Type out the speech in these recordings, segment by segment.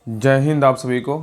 जय हिंद आप सभी को।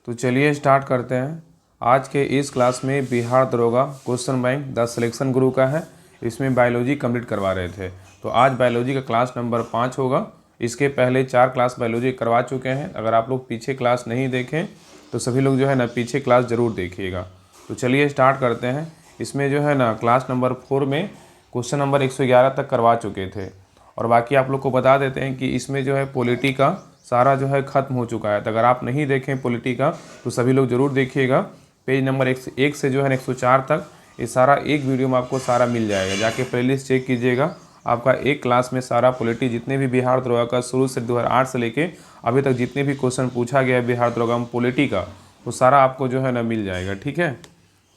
तो चलिए स्टार्ट करते हैं। आज के इस क्लास में बिहार दरोगा क्वेश्चन बैंक द सिलेक्शन गुरु का है। इसमें बायोलॉजी कंप्लीट करवा रहे थे, तो आज बायोलॉजी का क्लास नंबर 5 होगा। इसके पहले 4 क्लास बायोलॉजी करवा चुके हैं। अगर आप लोग पीछे क्लास नहीं देखें तो सभी लोग जो है ना पीछे क्लास ज़रूर देखिएगा। तो चलिए स्टार्ट करते हैं। इसमें जो है ना क्लास नंबर 4 में क्वेश्चन नंबर 111 तक करवा चुके थे, और बाकी आप लोग को बता देते हैं कि इसमें जो है पॉलिटी का सारा जो है ख़त्म हो चुका है। तो अगर आप नहीं देखें पॉलिटी का तो सभी लोग ज़रूर देखिएगा। पेज नंबर 1 से जो है 104 तक ये सारा एक वीडियो में आपको सारा मिल जाएगा। जाके प्लेलिस्ट चेक कीजिएगा। आपका एक क्लास में सारा पॉलिटी जितने भी बिहार दरोगा का शुरू से 2008 से लेके अभी तक जितने भी क्वेश्चन पूछा गया है बिहार दरोगा में पॉलिटी का, वो सारा आपको जो है ना मिल जाएगा। ठीक है,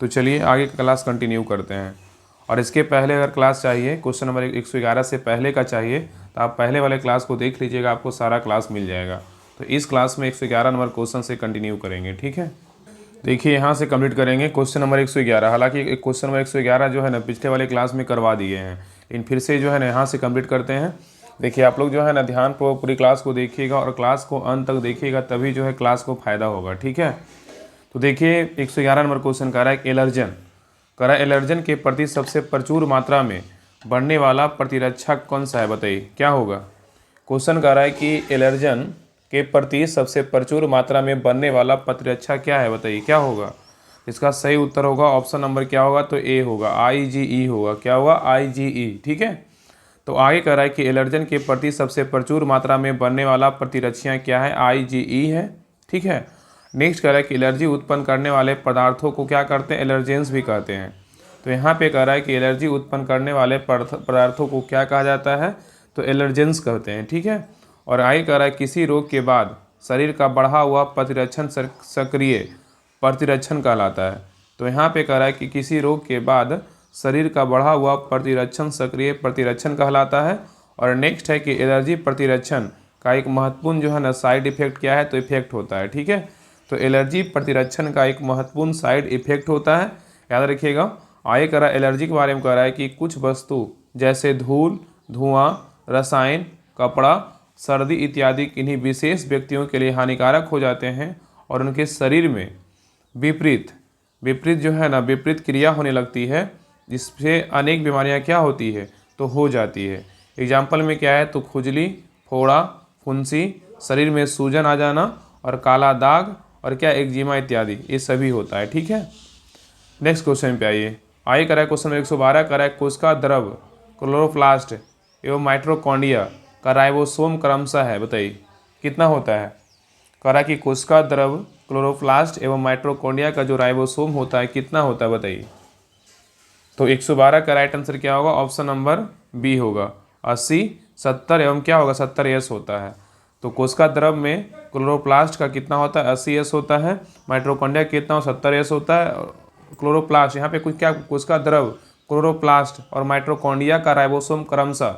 तो चलिए आगे का क्लास कंटिन्यू करते हैं। और इसके पहले अगर क्लास चाहिए, क्वेश्चन नंबर 111 से पहले का चाहिए, तो आप पहले वाले क्लास को देख लीजिएगा, आपको सारा क्लास मिल जाएगा। तो इस क्लास में 111 नंबर क्वेश्चन से कंटिन्यू करेंगे। ठीक है, देखिए यहाँ से कंप्लीट करेंगे क्वेश्चन नंबर 111। हालांकि क्वेश्चन नंबर 111 जो है ना पिछले वाले क्लास में करवा दिए हैं, लेकिन फिर से जो है ना यहाँ से कंप्लीट करते हैं। देखिए आप लोग जो है ना ध्यान पूरी क्लास को देखिएगा और क्लास को अंत तक देखिएगा, तभी जो है क्लास को फ़ायदा होगा। ठीक है, तो देखिए 111 नंबर क्वेश्चन कह रहा है एलर्जन कह रहा है एलर्जन के प्रति सबसे प्रचुर मात्रा में बढ़ने वाला प्रतिरक्षक कौन सा है, बताइए क्या होगा। क्वेश्चन कह रहा है कि एलर्जन के प्रति सबसे प्रचुर मात्रा में बढ़ने वाला प्रतिरक्षक क्या है, बताइए क्या होगा। इसका सही उत्तर होगा ऑप्शन नंबर क्या होगा, तो ए होगा, IgE होगा। क्या होगा, IgE। ठीक है, तो आगे कह रहा है कि एलर्जन के प्रति सबसे प्रचुर मात्रा में बढ़ने वाला प्रतिरक्षक क्या है, IgE है। ठीक है, नेक्स्ट कह रहा है कि एलर्जी उत्पन्न करने वाले पदार्थों को क्या करते हैं, एलर्जेंस भी कहते हैं। तो यहाँ पे कह रहा है कि एलर्जी उत्पन्न करने वाले पदार्थों को क्या कहा जाता है, तो एलर्जेंस कहते हैं। ठीक है, और आगे कह रहा है किसी रोग के बाद शरीर का बढ़ा हुआ प्रतिरक्षण सक्रिय प्रतिरक्षण कहलाता है। तो यहाँ पे कह रहा है कि किसी रोग के बाद शरीर का बढ़ा हुआ प्रतिरक्षण सक्रिय प्रतिरक्षण कहलाता है। और नेक्स्ट है कि एलर्जी प्रतिरक्षण का एक महत्वपूर्ण जो है ना साइड इफेक्ट क्या है, तो इफेक्ट होता है। ठीक है, तो एलर्जी प्रतिरक्षण का एक महत्वपूर्ण साइड इफेक्ट होता है, याद रखिएगा। आगे कह रहा है एलर्जी के बारे में कह रहा है कि कुछ वस्तु जैसे धूल, धुआं, रसायन, कपड़ा, सर्दी इत्यादि किन्हीं विशेष व्यक्तियों के लिए हानिकारक हो जाते हैं और उनके शरीर में विपरीत विपरीत जो है ना विपरीत क्रिया होने लगती है, जिससे अनेक बीमारियां क्या होती है, तो हो जाती है। एग्जाम्पल में क्या है, तो खुजली, फोड़ा, फुंसी, शरीर में सूजन आ जाना और काला दाग और क्या एक्जिमा इत्यादि, ये सभी होता है। ठीक है, नेक्स्ट क्वेश्चन पे आइए। आगे करा है क्वेश्चन 112 करा है कोशिका द्रव क्लोरोप्लास्ट एवं माइटोकॉन्ड्रिया का राइबोसोम क्रमशः है, बताइए कितना होता है। करा कि कोशिका द्रव क्लोरोप्लास्ट एवं माइटोकॉन्ड्रिया का जो राइबोसोम होता है कितना होता है, बताइए। तो 112 का राइट आंसर क्या होगा, ऑप्शन नंबर बी होगा, 80, 70 एवं क्या होगा 70S होता है। तो कोशिका द्रव में क्लोरोप्लास्ट का कितना होता है, 80S होता है। माइटोकॉन्ड्रिया कितना 70S होता है। क्लोरोप्लास्ट यहाँ पे कुछ क्या, कोशिका द्रव, क्लोरोप्लास्ट और माइटोकॉन्ड्रिया का राइबोसोम क्रमशः,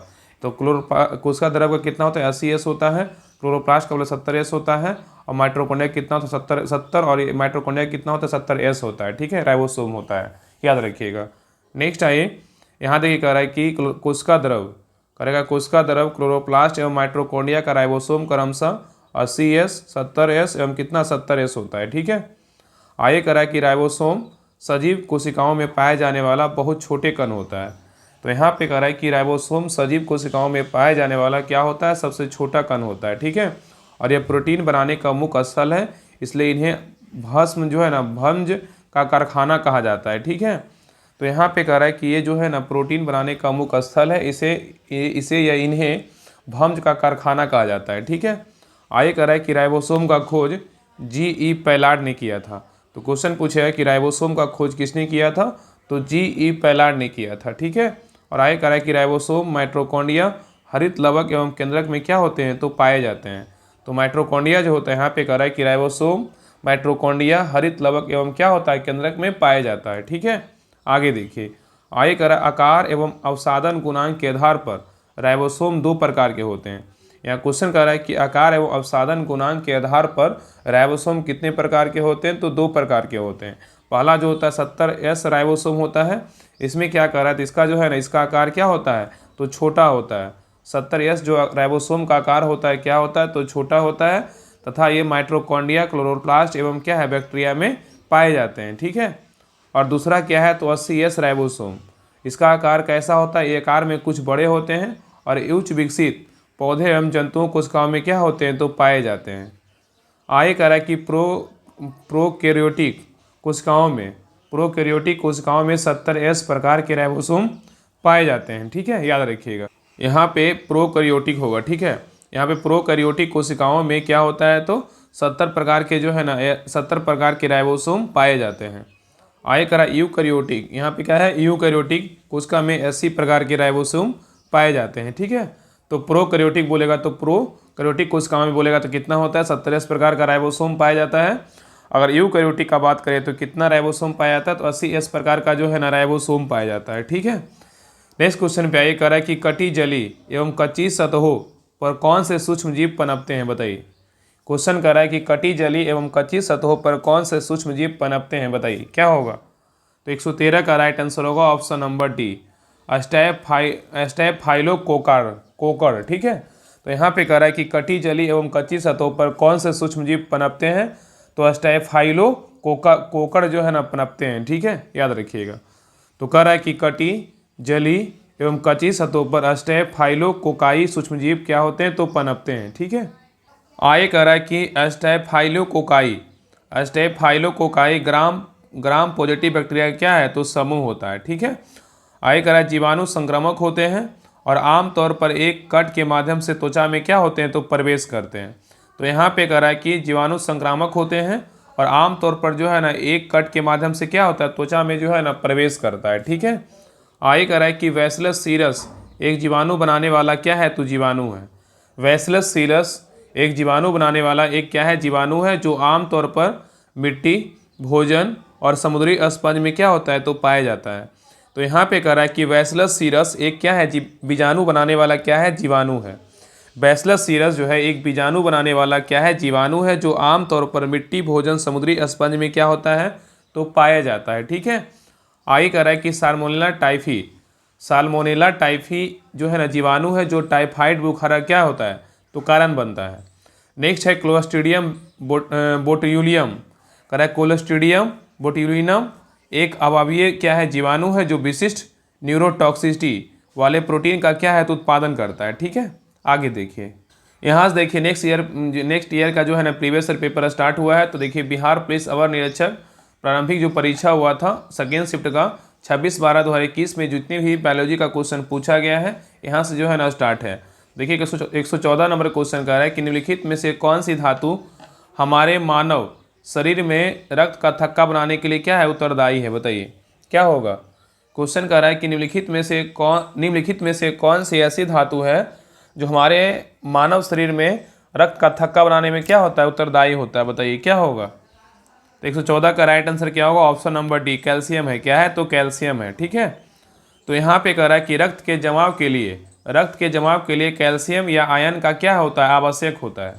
तो कोशिका द्रव का कितना होता है, 80S होता है। क्लोरोप्लास्ट का बोले 70S होता है। और माइटोकॉन्ड्रिया कितना होता है, 70 और माइटोकॉन्ड्रिया कितना होता है, 70S होता है। ठीक है, राइबोसोम होता है, याद रखिएगा। नेक्स्ट आइए, यहाँ देखिए कह रहा है कि कोशिका द्रव करेगा कोशिका द्रव क्लोरोप्लास्ट एवं माइटोकॉन्ड्रिया का राइबोसोम क्रमशः 80S, 70S एवं कितना 70S होता है। ठीक है, आगे कह रहा है कि राइबोसोम सजीव कोशिकाओं में पाए जाने वाला बहुत छोटे कण होता है। तो यहाँ पे कह रहा है कि राइबोसोम सजीव कोशिकाओं में पाए जाने वाला क्या होता है, सबसे छोटा कण होता है। ठीक है, और यह प्रोटीन बनाने का मुख्य स्थल है, इसलिए इन्हें भस्म जो है ना भंज का कारखाना कहा जाता है। ठीक है, तो यहाँ पे कह रहा है कि ये जो है ना प्रोटीन बनाने का मुख्य स्थल है, इसे या इन्हें भंज का कारखाना कहा जाता है। ठीक है, आगे कह रहा है कि राइबोसोम का खोज GE पैलार्ड ने किया था। तो क्वेश्चन पूछेगा कि राइबोसोम का खोज किसने किया था, तो GE पैलार्ड ने किया था। ठीक है, और आगे कह रहा है कि राइबोसोम माइटोकॉन्ड्रिया हरित लवक एवं केंद्रक में क्या होते हैं, तो पाए जाते हैं। तो माइटोकॉन्ड्रिया जो होता है, यहाँ पे कह रहा है कि राइबोसोम माइटोकॉन्ड्रिया हरित लवक एवं क्या होता है, केंद्रक में पाए जाता है। ठीक है, आगे देखिए। आगे कह रहा है आकार एवं अवसादन गुणांक के आधार पर राइबोसोम 2 प्रकार के होते हैं। यहाँ क्वेश्चन कह रहा है कि आकार एवं अवसादन गुणांक के आधार पर राइबोसोम कितने प्रकार के होते हैं, तो 2 प्रकार के होते हैं। पहला जो होता है 70S राइबोसोम होता है। इसमें क्या कह रहा है, तो इसका जो है ना इसका आकार क्या होता है, तो छोटा होता है। 70S जो राइबोसोम का आकार होता है क्या होता है, तो छोटा होता है। तथा ये माइटोकॉन्ड्रिया, क्लोरोप्लास्ट एवं क्या है बैक्टीरिया में पाए जाते हैं। ठीक है। और दूसरा क्या है तो 80S राइबोसोम। इसका आकार कैसा होता है, ये आकार में कुछ बड़े होते हैं और उच्च विकसित पौधे एवं जंतुओं कोशिकाओं में क्या होते हैं तो पाए जाते हैं। आगे कह रहा है कि प्रोकैरियोटिक कोशिकाओं में 70S प्रकार के राइबोसोम पाए जाते हैं। ठीक है, याद रखिएगा। यहाँ पे प्रोकैरियोटिक होगा। ठीक है, यहाँ पे प्रोकैरियोटिक कोशिकाओं में क्या होता है तो 70 प्रकार के जो है ना 70 प्रकार के राइबोसोम पाए जाते हैं। आगे करा यूकैरियोटिक, यहाँ पे क्या है यूकैरियोटिक कोशिका में 80 प्रकार के राइबोसोम पाए जाते हैं। ठीक है, तो प्रोकैरियोटिक बोलेगा तो प्रोकैरियोटिक कोशिकाओं में बोलेगा तो कितना होता है 70 प्रकार का राइबोसोम पाया जाता है। अगर यूकैरियोटिक का बात करें तो कितना राइबोसोम पाया जाता है तो 80S प्रकार का जो है ना राइबोसोम पाया जाता है। ठीक है, नेक्स्ट क्वेश्चन पे आइए, कह रहा है कि कटी जली एवं कच्ची सतहों पर कौन से सूक्ष्म जीव पनपते हैं, बताइए। क्वेश्चन कर रहा है कि कटी जली एवं कच्ची सतहों पर कौन से सूक्ष्म जीव पनपते हैं, बताइए क्या होगा। तो 113 का राइट आंसर होगा ऑप्शन नंबर डी, स्टेफाइलोकोकर। ठीक है, तो यहाँ पे कह रहा है कि कटी जली एवं कच्ची सतहों पर कौन से सूक्ष्म जीव पनपते हैं तो स्टेफाइलोकोकर जो है ना पनपते हैं। ठीक है, याद रखिएगा। तो कह रहा है कि कटी जली एवं कच्ची सतहों पर स्टेफाइलोकोकाई सूक्ष्मजीव क्या होते हैं तो पनपते हैं। ठीक है, आगे कह रहा है कि स्टेफाइलोकोकाई ग्राम पॉजिटिव बैक्टीरिया क्या है तो समूह होता है। ठीक है, आगे कह रहा है जीवाणु संक्रामक होते हैं और आमतौर पर एक कट के माध्यम से त्वचा में क्या होते हैं तो प्रवेश करते हैं। तो यहाँ पे कह रहा है कि जीवाणु संक्रामक होते हैं और आमतौर पर जो है ना एक कट के माध्यम से क्या होता है त्वचा में जो है ना प्रवेश करता है। ठीक है, आगे कह रहा है कि बैसिलस सीरस एक जीवाणु बनाने वाला क्या है तो जीवाणु है। बैसिलस सीरस एक जीवाणु बनाने वाला एक क्या है जीवाणु है जो आमतौर पर मिट्टी, भोजन और समुद्री स्पंज में क्या होता है तो पाया जाता है। तो यहाँ पे कह रहा है कि बैसिलस सीरस एक क्या है बीजाणु बनाने वाला क्या है जीवाणु है। बैसिलस सीरस जो है एक बीजाणु बनाने वाला क्या है जीवाणु है जो आमतौर पर मिट्टी, भोजन, समुद्री स्पंज में क्या होता है तो पाया जाता है। ठीक है, आगे कह रहा है कि साल्मोनेला टाइफी जो है ना जीवाणु है जो टाइफाइड बुखार क्या होता है तो कारण बनता है। नेक्स्ट है क्लोस्ट्रीडियम बोट्यूलियम, कह रहा है क्लोस्ट्रीडियम बोट्यूलिनम एक अवायवीय क्या है जीवाणु है जो विशिष्ट न्यूरोटॉक्सिसिटी वाले प्रोटीन का क्या है तो उत्पादन करता है। ठीक है, आगे देखिए, यहाँ से देखिए नेक्स्ट ईयर का जो है ना प्रीवियस ईयर पेपर स्टार्ट हुआ है। तो देखिए बिहार पुलिस अवर निरीक्षक प्रारंभिक जो परीक्षा हुआ था सेकेंड शिफ्ट का 26/12/2021 में जितनी भी बायोलॉजी का क्वेश्चन पूछा गया है यहाँ से जो है ना स्टार्ट है। देखिए 114 नंबर क्वेश्चन कह रहा है कि निम्नलिखित में से कौन सी धातु हमारे मानव शरीर में रक्त का थक्का बनाने के लिए क्या है उत्तरदायी है, बताइए क्या होगा। क्वेश्चन कह रहा है कि निम्नलिखित में से कौन सी ऐसी धातु है जो हमारे मानव शरीर में रक्त का थक्का बनाने में क्या होता है उत्तरदायी होता है, बताइए क्या होगा। तो 114 का राइट आंसर क्या होगा ऑप्शन नंबर डी, कैल्शियम है। क्या है तो कैल्शियम है। ठीक है, तो यहाँ पे कह रहा है कि रक्त के जमाव के लिए कैल्शियम या आयन का क्या होता है आवश्यक होता है।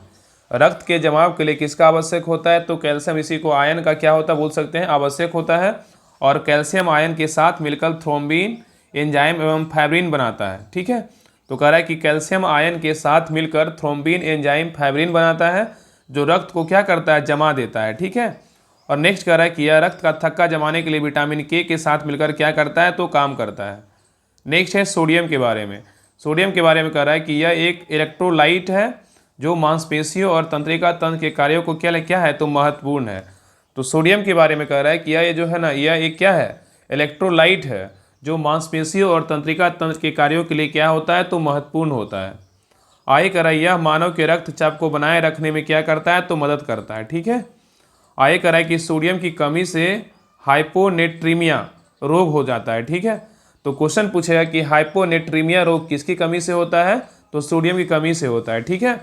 रक्त के जमाव के लिए किसका आवश्यक होता है तो कैल्शियम, इसी को आयन का क्या होता है बोल सकते हैं आवश्यक होता है। और कैल्शियम आयन के साथ मिलकर थ्रोम्बिन एंजाइम एवं फाइब्रिन बनाता है। ठीक है, तो कह रहा है कि कैल्शियम आयन के साथ मिलकर थ्रोम्बिन एंजाइम फाइब्रिन बनाता है जो रक्त को क्या करता है जमा देता है। ठीक है, और नेक्स्ट कह रहा है कि यह रक्त का थक्का जमाने के लिए विटामिन के साथ मिलकर क्या करता है तो काम करता है। नेक्स्ट है सोडियम के बारे में। सोडियम के बारे में कह रहा है कि यह एक इलेक्ट्रोलाइट है जो मांसपेशियों और तंत्रिका तंत्र के कार्यों को क्या है तो महत्वपूर्ण है। तो सोडियम के बारे में कह रहा है कि यह जो है ना यह एक क्या है इलेक्ट्रोलाइट है जो मांसपेशियों और तंत्रिका तंत्र के कार्यों के लिए क्या होता है तो महत्वपूर्ण होता है। आगे कह रहा है यह मानव के रक्तचाप को बनाए रखने में क्या करता है तो मदद करता है। ठीक है, आगे कह रहा है कि सोडियम की कमी से हाइपोनेट्रीमिया रोग हो जाता है। ठीक है, तो क्वेश्चन पूछेगा कि हाइपोनेट्रीमिया रोग किसकी कमी से होता है तो सोडियम की कमी से होता है। ठीक है,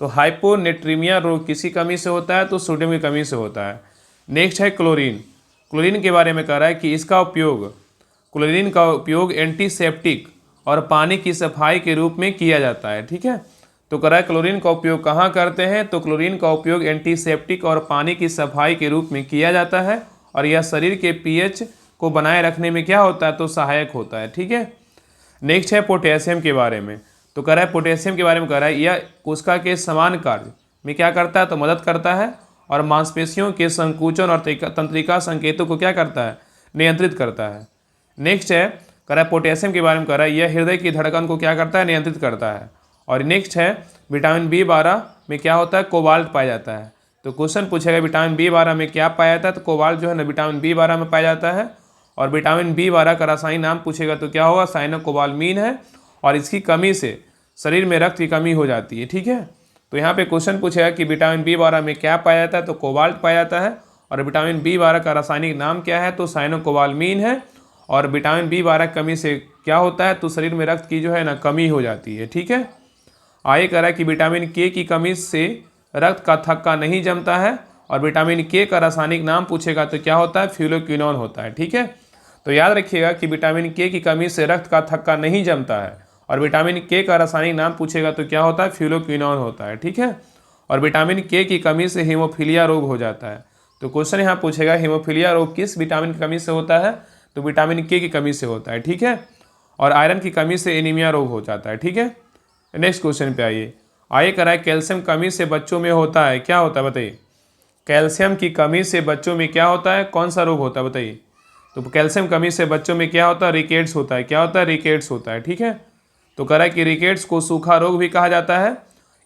तो हाइपोनेट्रीमिया रोग किसकी कमी से होता है तो सोडियम की कमी से होता है। नेक्स्ट है क्लोरीन। क्लोरीन के बारे में कह रहा है कि क्लोरीन का उपयोग एंटीसेप्टिक और पानी की सफाई के रूप में किया जाता है। ठीक है, तो कह रहा है क्लोरीन का उपयोग कहाँ करते हैं तो क्लोरीन का उपयोग एंटीसेप्टिक और पानी की सफाई के रूप में किया जाता है और यह शरीर के पीएच को बनाए रखने में क्या होता है तो सहायक होता है। ठीक है, नेक्स्ट है पोटेशियम के बारे में। तो कह रहा है पोटेशियम के बारे में कह रहा है यह कोशिका के समान कार्य में क्या करता है, तो मदद करता है, और मांसपेशियों के संकुचन और तंत्रिका संकेतों को क्या करता है, नियंत्रित करता है। नेक्स्ट है कह रहा है पोटेशियम के बारे में कह रहा है, यह हृदय की धड़कन को क्या करता है, नियंत्रित करता है। और नेक्स्ट है विटामिन B12 में क्या होता है, कोबाल्ट पाया जाता है। तो क्वेश्चन पूछेगा विटामिन B12 में क्या पाया जाता है, तो कोबाल्ट जो है ना विटामिन B12 में पाया जाता है। और विटामिन B12 का रासायनिक नाम पूछेगा तो क्या होगा, साइनोकोबालमीन है, और इसकी कमी से शरीर में रक्त की कमी हो जाती है। ठीक है, तो यहाँ पे क्वेश्चन पूछेगा कि विटामिन B12 में क्या पाया जाता है, तो कोबाल्ट पाया जाता है। और विटामिन B12 का रासायनिक नाम क्या है, तो साइनोकोबालमीन है। और विटामिन B12 कमी से क्या होता है, तो शरीर में रक्त की जो है ना कमी हो जाती है। ठीक है, आगे कह रहा है कि विटामिन K की कमी से रक्त का थक्का नहीं जमता है। और विटामिन K का रासायनिक नाम पूछेगा तो क्या होता है, फ्यूलोक्विनोन होता है। ठीक है, तो याद रखिएगा कि विटामिन K की कमी से रक्त का थक्का नहीं जमता है, और विटामिन K का रासायनिक नाम पूछेगा तो क्या होता है, फ्यूलोक्विनोन होता है। ठीक है, और विटामिन K की कमी से हीमोफीलिया रोग हो जाता है। तो क्वेश्चन यहाँ पूछेगा हीमोफीलिया रोग किस विटामिन की कमी से होता है, तो विटामिन K की कमी से होता है। ठीक है, और आयरन की कमी से एनीमिया रोग हो जाता है। ठीक है, नेक्स्ट क्वेश्चन पे आइए कह रहा है कैल्शियम कमी से बच्चों में होता है, क्या होता है बताइए, कैल्शियम की कमी से बच्चों में क्या होता है, कौन सा रोग होता है बताइए। तो कैल्शियम कमी से बच्चों में क्या होता है, रिकेट्स होता है। क्या होता है, रिकेट्स होता है। ठीक है, तो कह रहा है कि रिकेट्स को सूखा रोग भी कहा जाता है।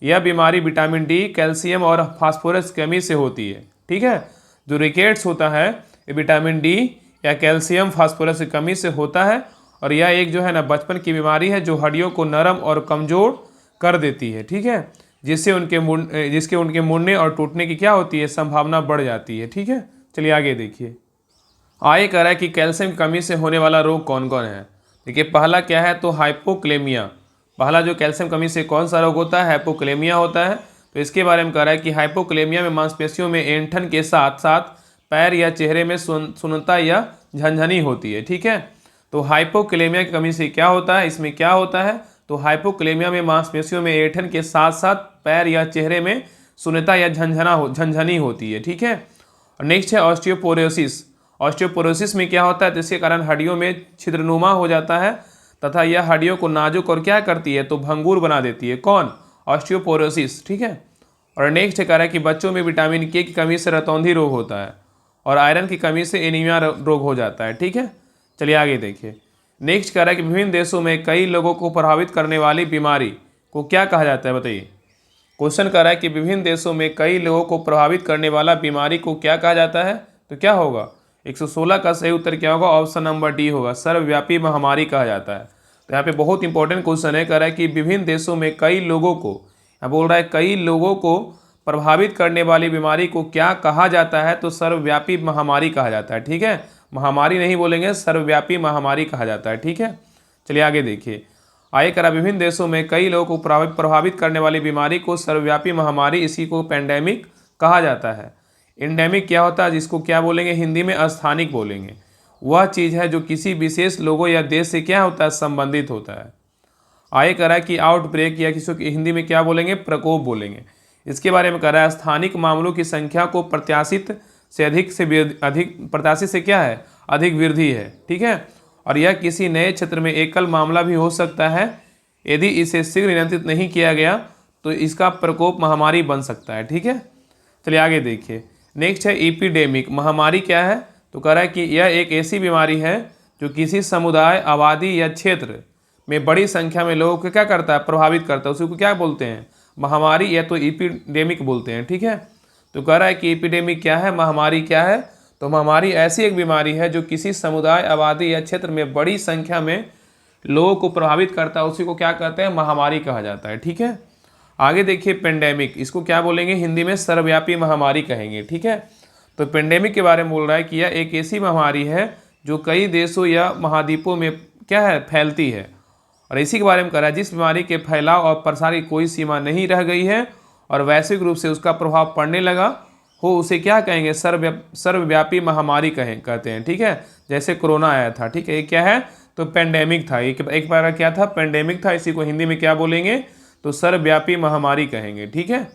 यह बीमारी विटामिन D, कैल्शियम और फास्फोरस की कमी से होती है। ठीक है, जो रिकेट्स होता है ये विटामिन D या कैल्शियम फास्फोरस की कमी से होता है, और यह एक जो है ना बचपन की बीमारी है जो हड्डियों को नरम और कमज़ोर कर देती है। ठीक है, जिससे उनके मुड़ने और टूटने की क्या होती है, संभावना बढ़ जाती है। ठीक है, चलिए आगे देखिए। आगे कह रहा है कि कैल्शियम की कमी से होने वाला रोग कौन कौन है। देखिए पहला क्या है, तो हाइपोक्लेमिया। पहला जो कैल्शियम कमी से कौन सा रोग होता है, हाइपोक्लेमिया होता है। तो इसके बारे में कह रहा है कि हाइपोक्लेमिया में मांसपेशियों में ऐंठन के साथ साथ पैर या चेहरे में सुन्नता या झनझनी होती है। ठीक है, तो हाइपोक्लेमिया की कमी से क्या होता है, इसमें क्या होता है, तो हाइपोक्लेमिया में मांसपेशियों में ऐंठन के साथ साथ पैर या चेहरे में सुन्नता या झनझनी होती है। ठीक है, और नेक्स्ट है ऑस्टियोपोरोसिस। ऑस्टियोपोरोसिस में क्या होता है, तो इसके कारण हड्डियों में छिद्रनुमा हो जाता है तथा यह हड्डियों को नाजुक और क्या करती है, तो भंगुर बना देती है। कौन, ऑस्टियोपोरोसिस। ठीक है, और नेक्स्ट कह रहा है कि बच्चों में विटामिन K की कमी से रतौंधी रोग होता है, और आयरन की कमी से एनीमिया रोग हो जाता है। ठीक है, चलिए आगे देखिए। नेक्स्ट कह रहा है कि विभिन्न देशों में कई लोगों को प्रभावित करने वाली बीमारी को क्या कहा जाता है बताइए। क्वेश्चन कह रहा है कि विभिन्न देशों में कई लोगों को प्रभावित करने वाला बीमारी को क्या कहा जाता है, तो क्या होगा, 116 का सही उत्तर क्या होगा, ऑप्शन नंबर D होगा, सर्वव्यापी महामारी कहा जाता है। तो यहाँ पे बहुत इंपॉर्टेंट क्वेश्चन है, कह रहा है कि विभिन्न देशों में कई लोगों को, यहाँ बोल रहा है कई लोगों को प्रभावित करने वाली बीमारी को क्या कहा जाता है, तो सर्वव्यापी महामारी कहा जाता है। ठीक है, महामारी नहीं बोलेंगे, सर्वव्यापी महामारी कहा जाता है। ठीक है, चलिए आगे देखिए। आगे करा विभिन्न देशों में कई लोगों को प्रभावित करने वाली बीमारी को सर्वव्यापी महामारी, इसी को पेंडेमिक कहा जाता है। एंडेमिक क्या होता है, जिसको क्या बोलेंगे हिंदी में, अस्थानिक बोलेंगे। वह चीज़ है जो किसी विशेष लोगों या देश से क्या होता है, संबंधित होता है। आगे कह रहा है कि आउटब्रेक या किसी को हिंदी में क्या बोलेंगे, प्रकोप बोलेंगे। इसके बारे में कह रहा है स्थानिक मामलों की संख्या को प्रत्याशित से अधिक प्रत्याशित से क्या है, अधिक वृद्धि है। ठीक है, और यह किसी नए क्षेत्र में एकल मामला भी हो सकता है। यदि इसे शीघ्र नियंत्रित नहीं किया गया तो इसका प्रकोप महामारी बन सकता है। ठीक है, चलिए आगे देखिए। नेक्स्ट है एपिडेमिक। महामारी क्या है, तो कह रहा है कि यह एक ऐसी बीमारी है जो किसी समुदाय, आबादी या क्षेत्र में बड़ी संख्या में लोगों को क्या करता है, प्रभावित करता है। उसी को क्या बोलते हैं, महामारी या तो एपिडेमिक बोलते हैं। ठीक है, तो कह रहा है कि एपिडेमिक क्या है, महामारी क्या है, तो महामारी ऐसी एक बीमारी है जो किसी समुदाय, आबादी या क्षेत्र में बड़ी संख्या में लोगों को प्रभावित करता है। उसी को क्या कहते हैं, महामारी कहा जाता है। ठीक है, आगे देखिए पेंडेमिक। इसको क्या बोलेंगे, हिंदी में सर्वव्यापी महामारी कहेंगे। ठीक है, तो पेंडेमिक के बारे में बोल रहा है कि यह एक ऐसी महामारी है जो कई देशों या महाद्वीपों में क्या है, फैलती है। और इसी के बारे में कह रहा है जिस बीमारी के फैलाव और प्रसार की कोई सीमा नहीं रह गई है और वैश्विक रूप से उसका प्रभाव पड़ने लगा हो, उसे क्या कहेंगे, सर्वव्यापी महामारी कहते हैं। ठीक है, जैसे कोरोना आया था। ठीक है, ये क्या है, तो पेंडेमिक था। एक बार क्या था, पेंडेमिक था। इसी को हिंदी में क्या बोलेंगे, तो सर्वव्यापी महामारी कहेंगे। ठीक है,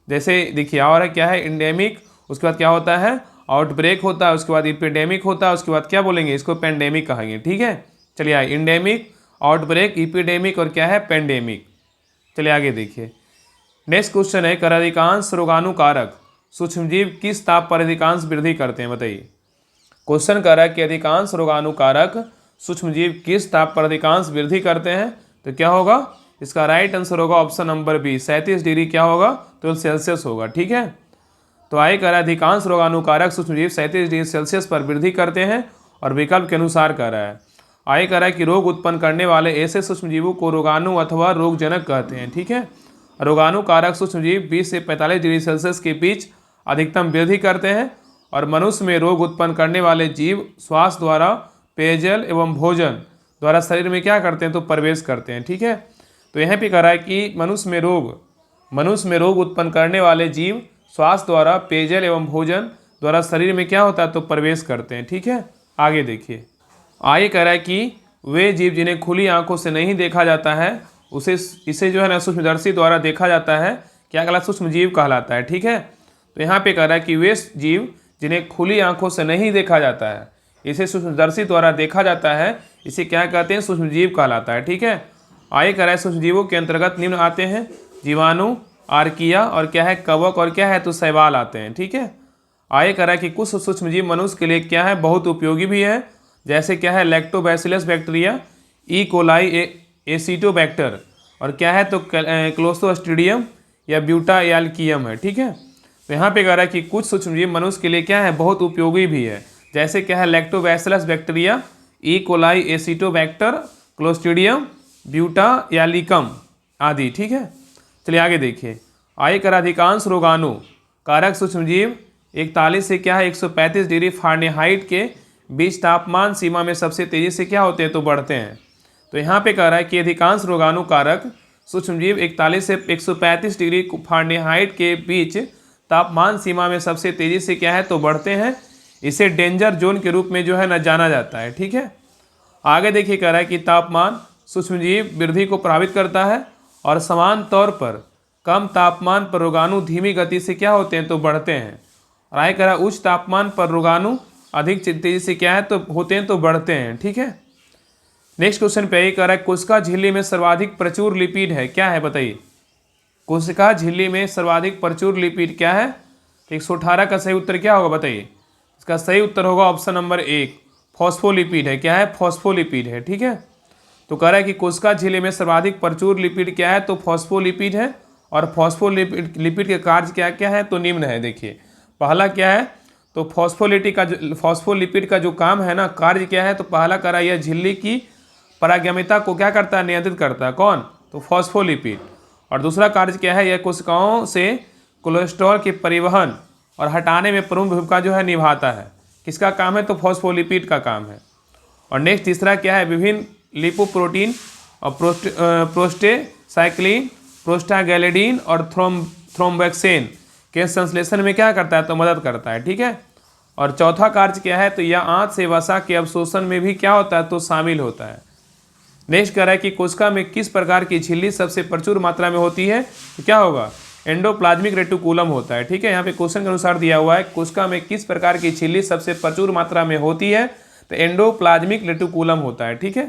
जैसे देखिए और है क्या है, एंडेमिक, उसके बाद क्या होता है, आउटब्रेक होता है, उसके बाद एपिडेमिक होता है, उसके बाद क्या बोलेंगे, इसको पेंडेमिक कहेंगे। ठीक है, चलिए आइए, एंडेमिक, आउटब्रेक, एपिडेमिक और क्या है, पेंडेमिक। चलिए आगे देखिए। नेक्स्ट क्वेश्चन है, कर अधिकांश रोगाणुकारक सूक्ष्मजीव किस ताप पर अधिकांश वृद्धि करते हैं, बताइए। क्वेश्चन कर रहा है कि अधिकांश रोगाणुकारक सूक्ष्मजीव किस ताप पर अधिकांश वृद्धि करते हैं, तो क्या होगा, इसका राइट आंसर होगा ऑप्शन नंबर बी, 37 डिग्री क्या होगा, तो सेल्सियस होगा। ठीक है, तो आगे कह रहा है अधिकांश रोगाणुकारक सूक्ष्मजीव 37 डिग्री सेल्सियस पर वृद्धि करते हैं और विकल्प के अनुसार कह रहा है। आगे कह रहा है कि रोग उत्पन्न करने वाले ऐसे सूक्ष्मजीवों को रोगाणु अथवा रोगजनक कहते हैं। ठीक है, रोगाणुकारक सूक्ष्मजीव 20 से 45 डिग्री सेल्सियस के बीच अधिकतम वृद्धि करते हैं और मनुष्य में रोग उत्पन्न करने वाले जीव श्वास द्वारा, पेयजल एवं भोजन द्वारा शरीर में क्या करते हैं, तो प्रवेश करते हैं। ठीक है, तो यहाँ पे कह रहा है कि मनुष्य में रोग उत्पन्न करने वाले जीव श्वास द्वारा, पेयजल एवं भोजन द्वारा शरीर में क्या होता है, तो प्रवेश करते हैं। ठीक है, आगे देखिए। आगे कह रहा है कि वे जीव जिन्हें खुली आंखों से नहीं देखा जाता है इसे जो है ना सूक्ष्मदर्शी द्वारा देखा जाता है, क्या कहलाता है, सूक्ष्मजीव कहलाता है। ठीक है, तो यहाँ पे कह रहा है कि वे जीव जिन्हें खुली आंखों से नहीं देखा जाता है इसे सूक्ष्मदर्शी द्वारा देखा जाता है, इसे क्या कहते हैं, सूक्ष्मजीव कहलाता है। ठीक है, आगे कह रहा है सूक्ष्मजीवों के अंतर्गत निम्न आते हैं, जीवाणु, आर्किया और क्या है, कवक और क्या है, तो शैवाल आते हैं। ठीक है, आगे कह रहा है कि कुछ सूक्ष्मजीव मनुष्य के लिए क्या है, बहुत उपयोगी भी है, जैसे क्या है, lactobacillus bacteria, E coli Acetobacter और क्या है, तो क्लोस्ट्रीडियम या ब्यूटाएल्कियम है। ठीक है, तो यहाँ पे कह रहा है कि कुछ सूक्ष्मजीव मनुष्य के लिए क्या है, बहुत उपयोगी भी है, जैसे क्या है, lactobacillus bacteria, E coli acetobacter, clostridium, butylicum आदि। ठीक है, चलिए आगे देखिए। आगे कर अधिकांश रोगाणु कारक सूक्ष्मजीव 41 से क्या है, 135 डिग्री फ़ारेनहाइट के बीच तापमान सीमा में सबसे तेजी से क्या होते हैं, तो बढ़ते हैं। तो यहाँ पे कह रहा है कि अधिकांश रोगाणु कारक सूक्ष्मजीव 41 से 135 डिग्री फ़ारेनहाइट के बीच तापमान सीमा में सबसे तेजी से क्या है, तो बढ़ते हैं। इसे डेंजर जोन के रूप में जो है ना जाना जाता है। ठीक है, आगे देखिए कह रहा है कि तापमान सूक्ष्मजीव वृद्धि को प्रभावित करता है और समान तौर पर कम तापमान पर रोगाणु धीमी गति से क्या होते हैं, तो बढ़ते हैं। और आगे कह रहा है उच्च तापमान पर रोगाणु अधिक तेजी से क्या है, तो होते हैं, तो बढ़ते हैं। ठीक है, नेक्स्ट क्वेश्चन पे यही कह रहा है कोशिका झिल्ली में सर्वाधिक प्रचुर लिपिड है, क्या है, बताइए। कोशिका झिल्ली में सर्वाधिक प्रचुर लिपिड क्या है, तो 118 का सही उत्तर क्या होगा, बताइए। इसका सही उत्तर होगा ऑप्शन नंबर 1, फॉस्फोलिपिड है। क्या है, फॉस्फोलिपिड है। ठीक है, तो कह रहा है कि कोशिका झिल्ली में सर्वाधिक प्रचुर लिपिड क्या है, तो फॉस्फोलिपिड है। और फॉस्फोलिपिड के कार्य क्या क्या है, तो निम्न है। देखिए पहला क्या है, तो फॉस्फोलिपिड का जो काम है ना, कार्य क्या है, तो पहला कह रहा है यह झिल्ली की पारगम्यता को क्या करता है, नियंत्रित करता है। कौन, तो फॉस्फोलिपिड। और दूसरा कार्य क्या है, यह कोशिकाओं से कोलेस्ट्रॉल के परिवहन और हटाने में प्रमुख भूमिका जो है निभाता है। किसका काम है, तो फॉस्फोलिपिड का काम है। और नेक्स्ट तीसरा क्या है, विभिन्न लिपोप्रोटीन और प्रोस्टेसाइक्लिन, प्रोस्टाग्लैंडिन और थ्रोम्बोक्सिन के संश्लेषण में क्या करता है, तो मदद करता है। ठीक है, और चौथा कार्य क्या है, तो यह आंत से वसा के अवशोषण में भी क्या होता है, तो शामिल होता है। नेक्स्ट कह रहा है कि कोशिका में किस प्रकार की झिल्ली सबसे प्रचुर मात्रा में होती है, तो क्या होगा, एंडोप्लाज्मिक रेटिकुलम होता है। ठीक है, यहाँ पे क्वेश्चन के अनुसार दिया हुआ है कोशिका में किस प्रकार की झिल्ली सबसे प्रचुर मात्रा में होती है, तो एंडोप्लाज्मिक रेटिकुलम होता है। ठीक है,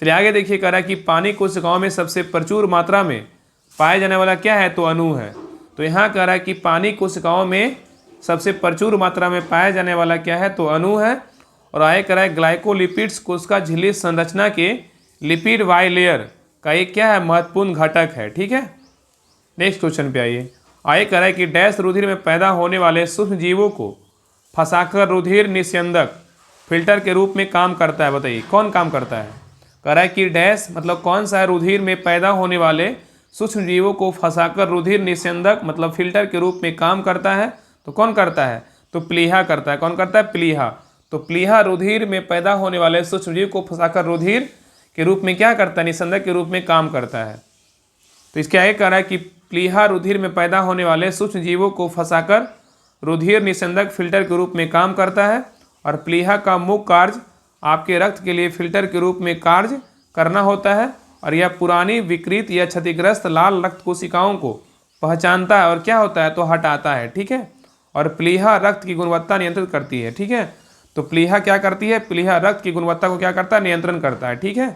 चलिए आगे देखिए। कह रहा है कि पानी कोशिकाओं में सबसे प्रचुर मात्रा में पाया जाने वाला क्या है, तो अणु है। तो यहाँ कह रहा है कि पानी कोशिकाओं में सबसे प्रचुर मात्रा में पाया जाने वाला क्या है, तो अणु है। और आगे कह रहा है ग्लाइकोलिपिड्स कोशिका झिल्ली संरचना के लिपिड बाइलेयर का एक क्या है, महत्वपूर्ण घटक है। ठीक है, नेक्स्ट क्वेश्चन पे आइए। आगे कह रहा है कि डैश रुधिर में पैदा होने वाले सूक्ष्म जीवों को फंसाकर रुधिर निस्यंदक फिल्टर के रूप में काम करता है, बताइए कौन काम करता है। कह रहा है कि डैश मतलब कौन सा है, रुधिर में पैदा होने वाले सूक्ष्म जीवों को फंसाकर रुधिर निस्यंदक मतलब फिल्टर के रूप में काम करता है। तो कौन करता है, तो प्लीहा करता है। कौन करता है, प्लीहा। तो प्लीहा रुधिर में पैदा होने वाले सूक्ष्म जीव को फंसाकर रुधिर के रूप में क्या करता है, निस्यंदक के रूप में काम करता है। तो इसके आगे कह रहा है कि प्लीहा रुधिर में पैदा होने वाले सूक्ष्म जीवों को फंसाकर रुधिर निस्यंदक फिल्टर के रूप में काम करता है। और प्लीहा का मुख्य कार्य आपके रक्त के लिए फिल्टर के रूप में कार्य करना होता है। और यह पुरानी विकृत या क्षतिग्रस्त लाल रक्त कोशिकाओं को पहचानता है और क्या होता है, तो हटाता है। ठीक है, और प्लीहा रक्त की गुणवत्ता नियंत्रित करती है। ठीक है, तो प्लीहा क्या करती है, प्लीहा रक्त की गुणवत्ता को क्या करता है, नियंत्रण करता है। ठीक है,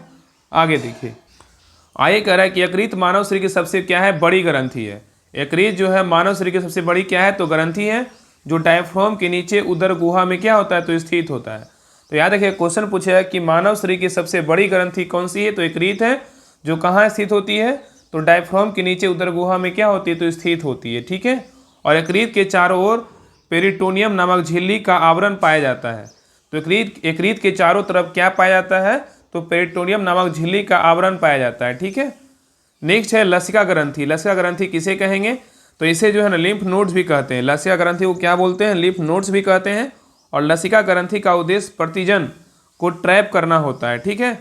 आगे देखिए। आगे कह रहा है कि यकृत मानव शरीर की सबसे क्या है, बड़ी ग्रंथि है। यकृत जो है मानव शरीर की सबसे बड़ी क्या है तो ग्रंथि है, जो डायफ्राम के नीचे उदर गुहा में क्या होता है तो स्थित होता है। तो याद रखिए क्वेश्चन पूछा है कि मानव शरीर की सबसे बड़ी ग्रंथि कौन सी है, तो यकृत है, जो कहाँ स्थित होती है तो डायफ्राम के नीचे उदर गुहा में क्या होती है तो स्थित होती है, ठीक है। और यकृत के चारों ओर पेरिटोनियम नामक झिल्ली का आवरण पाया जाता है। तो यकृत के चारों तरफ क्या पाया जाता है तो पेरिटोनियम नामक झिल्ली का आवरण पाया जाता है, ठीक है। नेक्स्ट है लसिका ग्रंथि। लसिका ग्रंथि किसे कहेंगे, तो इसे जो है ना लिम्फ नोड्स भी कहते हैं। लसिका ग्रंथि को क्या बोलते हैं, लिम्फ नोड्स भी कहते हैं। और लसिका ग्रंथि का उद्देश्य प्रतिजन को ट्रैप करना होता है, ठीक है।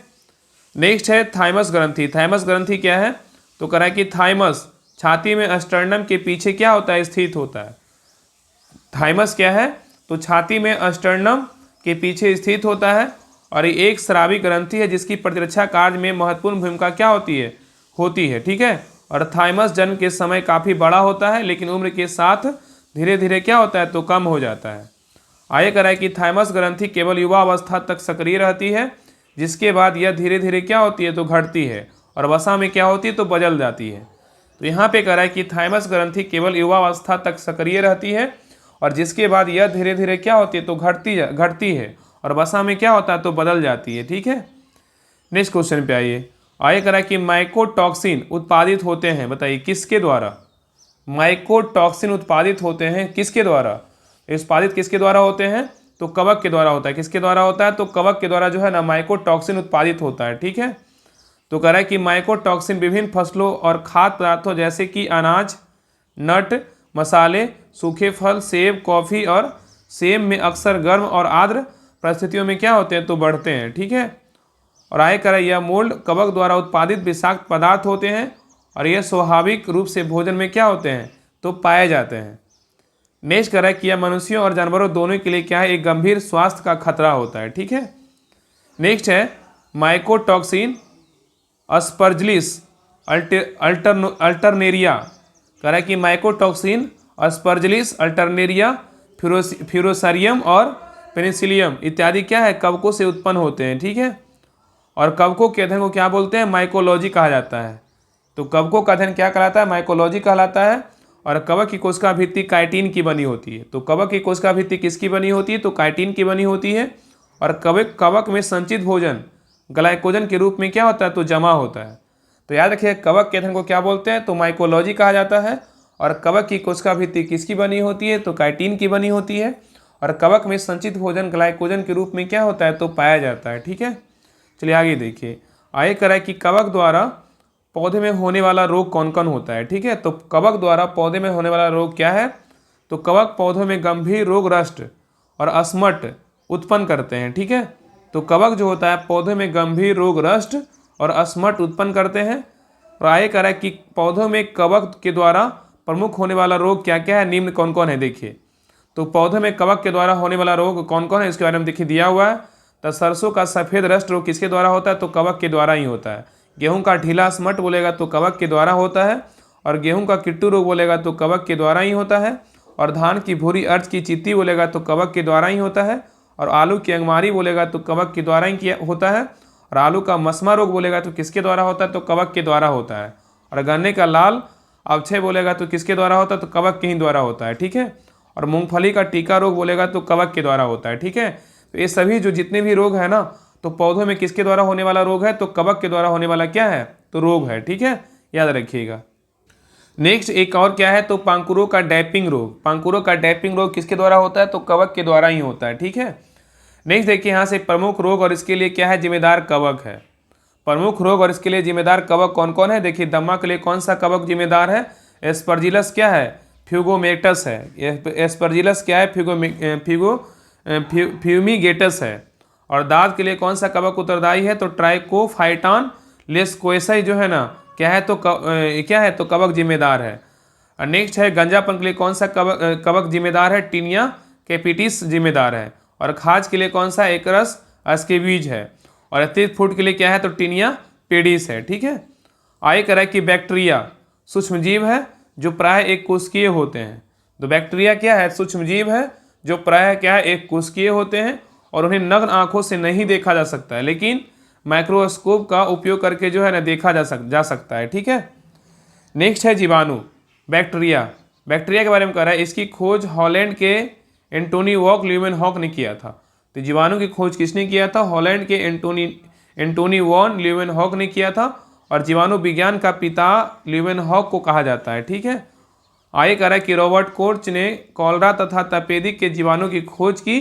नेक्स्ट है थाइमस ग्रंथि। थाइमस ग्रंथि क्या है, तो कह रहा है कि थाइमस छाती में अस्टर्नम के पीछे क्या होता है स्थित होता है। थाइमस क्या है, तो छाती में अस्टर्नम के पीछे स्थित होता है और ये एक स्रावी ग्रंथि है जिसकी प्रतिरक्षा कार्य में महत्वपूर्ण भूमिका क्या होती है, ठीक है। और थाइमस जन्म के समय काफ़ी बड़ा होता है लेकिन उम्र के साथ धीरे धीरे क्या होता है तो कम हो जाता है। आगे कह रहा है कि थाइमस ग्रंथि केवल युवा अवस्था तक सक्रिय रहती है, जिसके बाद यह धीरे धीरे क्या होती है तो घटती है और वसा में क्या होती है तो बदल जाती है। तो यहाँ पे कह रहा है कि थाइमस ग्रंथि केवल युवा अवस्था तक सक्रिय रहती है और जिसके बाद यह धीरे धीरे क्या होती है तो घटती है और वसा में क्या होता है तो बदल जाती है, ठीक है। नेक्स्ट क्वेश्चन पे आइए। आगे कह रहा है कि माइकोटॉक्सिन उत्पादित होते हैं, बताइए किसके द्वारा। माइकोटॉक्सिन उत्पादित होते हैं किसके द्वारा, उत्पादित किसके द्वारा होते हैं तो कवक के द्वारा होता है। किसके द्वारा होता है तो कवक के द्वारा जो है ना माइकोटॉक्सिन उत्पादित होता है, ठीक है। तो कह रहा है कि माइकोटॉक्सिन विभिन्न फसलों और खाद्य पदार्थों जैसे कि अनाज, नट, मसाले, सूखे फल, सेब, कॉफी और सेब में अक्सर गर्म और आर्द्र परिस्थितियों में क्या होते हैं तो बढ़ते हैं, ठीक है। और आगे कह रहा है यह मोल्ड कवक द्वारा उत्पादित विषाक्त पदार्थ होते हैं और यह स्वाभाविक रूप से भोजन में क्या होते हैं तो पाए जाते हैं। नेक्स्ट कह रहा है कि यह मनुष्यों और जानवरों दोनों के लिए क्या है एक गंभीर स्वास्थ्य का खतरा होता है, ठीक है। नेक्स्ट है माइकोटॉक्सिन अस्परजिलिस अल्टरनेरिया। कह रहा है कि माइकोटॉक्सिन अस्परजिलिस अल्टरनेरिया, फ्यूरोसारियम और पेनिसिलियम इत्यादि क्या है कवकों से उत्पन्न होते हैं, ठीक है। और कवकों के अध्ययन को क्या बोलते हैं माइकोलॉजी कहा जाता है। तो कवकों का अध्ययन क्या कहलाता है माइकोलॉजी कहलाता है। और कवक की कोशिका भित्ति काइटिन की बनी होती है। तो कवक की कोशिका भित्ति किसकी बनी होती है तो काइटिन की बनी होती है। और कवक में संचित भोजन ग्लाइकोजन के रूप में क्या होता है तो जमा होता है। तो याद रखिए कवक के अध्ययन को क्या बोलते हैं तो माइकोलॉजी कहा जाता है। और कवक की कोशिका भित्ति किसकी बनी होती है तो काइटिन की बनी होती है। और कवक में संचित भोजन ग्लाइकोजन के रूप में क्या होता है तो पाया जाता है, ठीक है। चलिए आगे देखिए। आगे कह रहा है कि कवक द्वारा पौधे में होने वाला रोग कौन कौन होता है, ठीक है। तो कवक द्वारा पौधे में होने वाला रोग क्या है तो कवक पौधों में गंभीर रोग रस्ट और अस्मट उत्पन्न करते हैं, ठीक है। तो कवक जो होता है पौधों में गंभीर रोग रस्ट और अस्मट उत्पन्न करते हैं। और आगे कह रहा है कि पौधों में कवक के द्वारा प्रमुख होने वाला रोग क्या क्या है, निम्न कौन कौन है देखिए। तो पौधों में कवक के द्वारा होने वाला रोग कौन कौन है इसके बारे में देखिए दिया हुआ है। तो सरसों का सफ़ेद रस्ट रोग किसके द्वारा होता है तो कवक के द्वारा ही होता है। गेहूं का ढीला स्मट बोलेगा तो कवक के द्वारा होता है। और गेहूं का किट्टू रोग बोलेगा तो कवक के द्वारा ही होता है। और धान की भूरी अर्च की चित्ती बोलेगा तो कवक के द्वारा ही होता है। और आलू की अंगमारी बोलेगा तो कवक के द्वारा ही होता है। और आलू का मसमा रोग बोलेगा तो किसके द्वारा होता है तो कवक के द्वारा होता है। और गन्ने का लाल अवक्षय बोलेगा तो किसके द्वारा होता है तो कवक के ही द्वारा होता है, ठीक है। और मूंगफली का टीका रोग बोलेगा तो कवक के द्वारा होता है, ठीक है। तो ये सभी जो जितने भी रोग है ना तो पौधों में किसके द्वारा होने वाला रोग है तो कवक के द्वारा होने वाला क्या है तो रोग है, ठीक है, याद रखिएगा। नेक्स्ट एक और क्या है तो पांकुरों का डैपिंग रोग। पांकुरों का डैपिंग रोग किसके द्वारा होता है तो कवक के द्वारा ही होता है, ठीक है। नेक्स्ट देखिए यहाँ से प्रमुख रोग और इसके लिए क्या है जिम्मेदार कवक है। प्रमुख रोग और इसके लिए जिम्मेदार कवक कौन कौन है देखिए। दमा के लिए कौन सा कवक जिम्मेदार है, एस्परजिलस क्या है फ्यूगोमेटस है। एस्परजिलस क्या है फ्यूमिगेटस है। और दांत के लिए कौन सा कवक उत्तरदायी है तो ट्राइकोफाइटान लेस्कोएसाई जो है ना क्या है तो कवक जिम्मेदार है। और नेक्स्ट है गंजापन के लिए कौन सा कवक जिम्मेदार है, टीनिया कैपिटिस जिम्मेदार है। और खाज के लिए कौन सा एकरस अस्केबीज है। और अतिरिक्त फूड के लिए क्या है तो टीनिया पेडिस है, ठीक है। आगे कह रहा है कि बैक्टीरिया सूक्ष्मजीव है जो प्राय एक कोशिकीय होते हैं। तो बैक्टीरिया क्या है सूक्ष्मजीव है जो प्राय क्या है एक कोशिकीय होते हैं और उन्हें नग्न आंखों से नहीं देखा जा सकता है लेकिन माइक्रोस्कोप का उपयोग करके जो है ना देखा जा सकता है, ठीक है। नेक्स्ट है जीवाणु। बैक्टीरिया, बैक्टीरिया के बारे में कह रहा है, इसकी खोज हॉलैंड के एंटोनी वॉक ल्यूमेनहॉक ने किया था। तो जीवाणु की खोज किसने किया था? हॉलैंड के एंटोनी वॉन ल्यूमेनहॉक ने किया था, और जीवाणु विज्ञान का पिता ल्यूमेनहॉक को कहा जाता है। ठीक है। आगे कह रहा है कि रॉबर्ट कोर्च ने कॉलरा तथा तपेदिक के जीवाणु की खोज की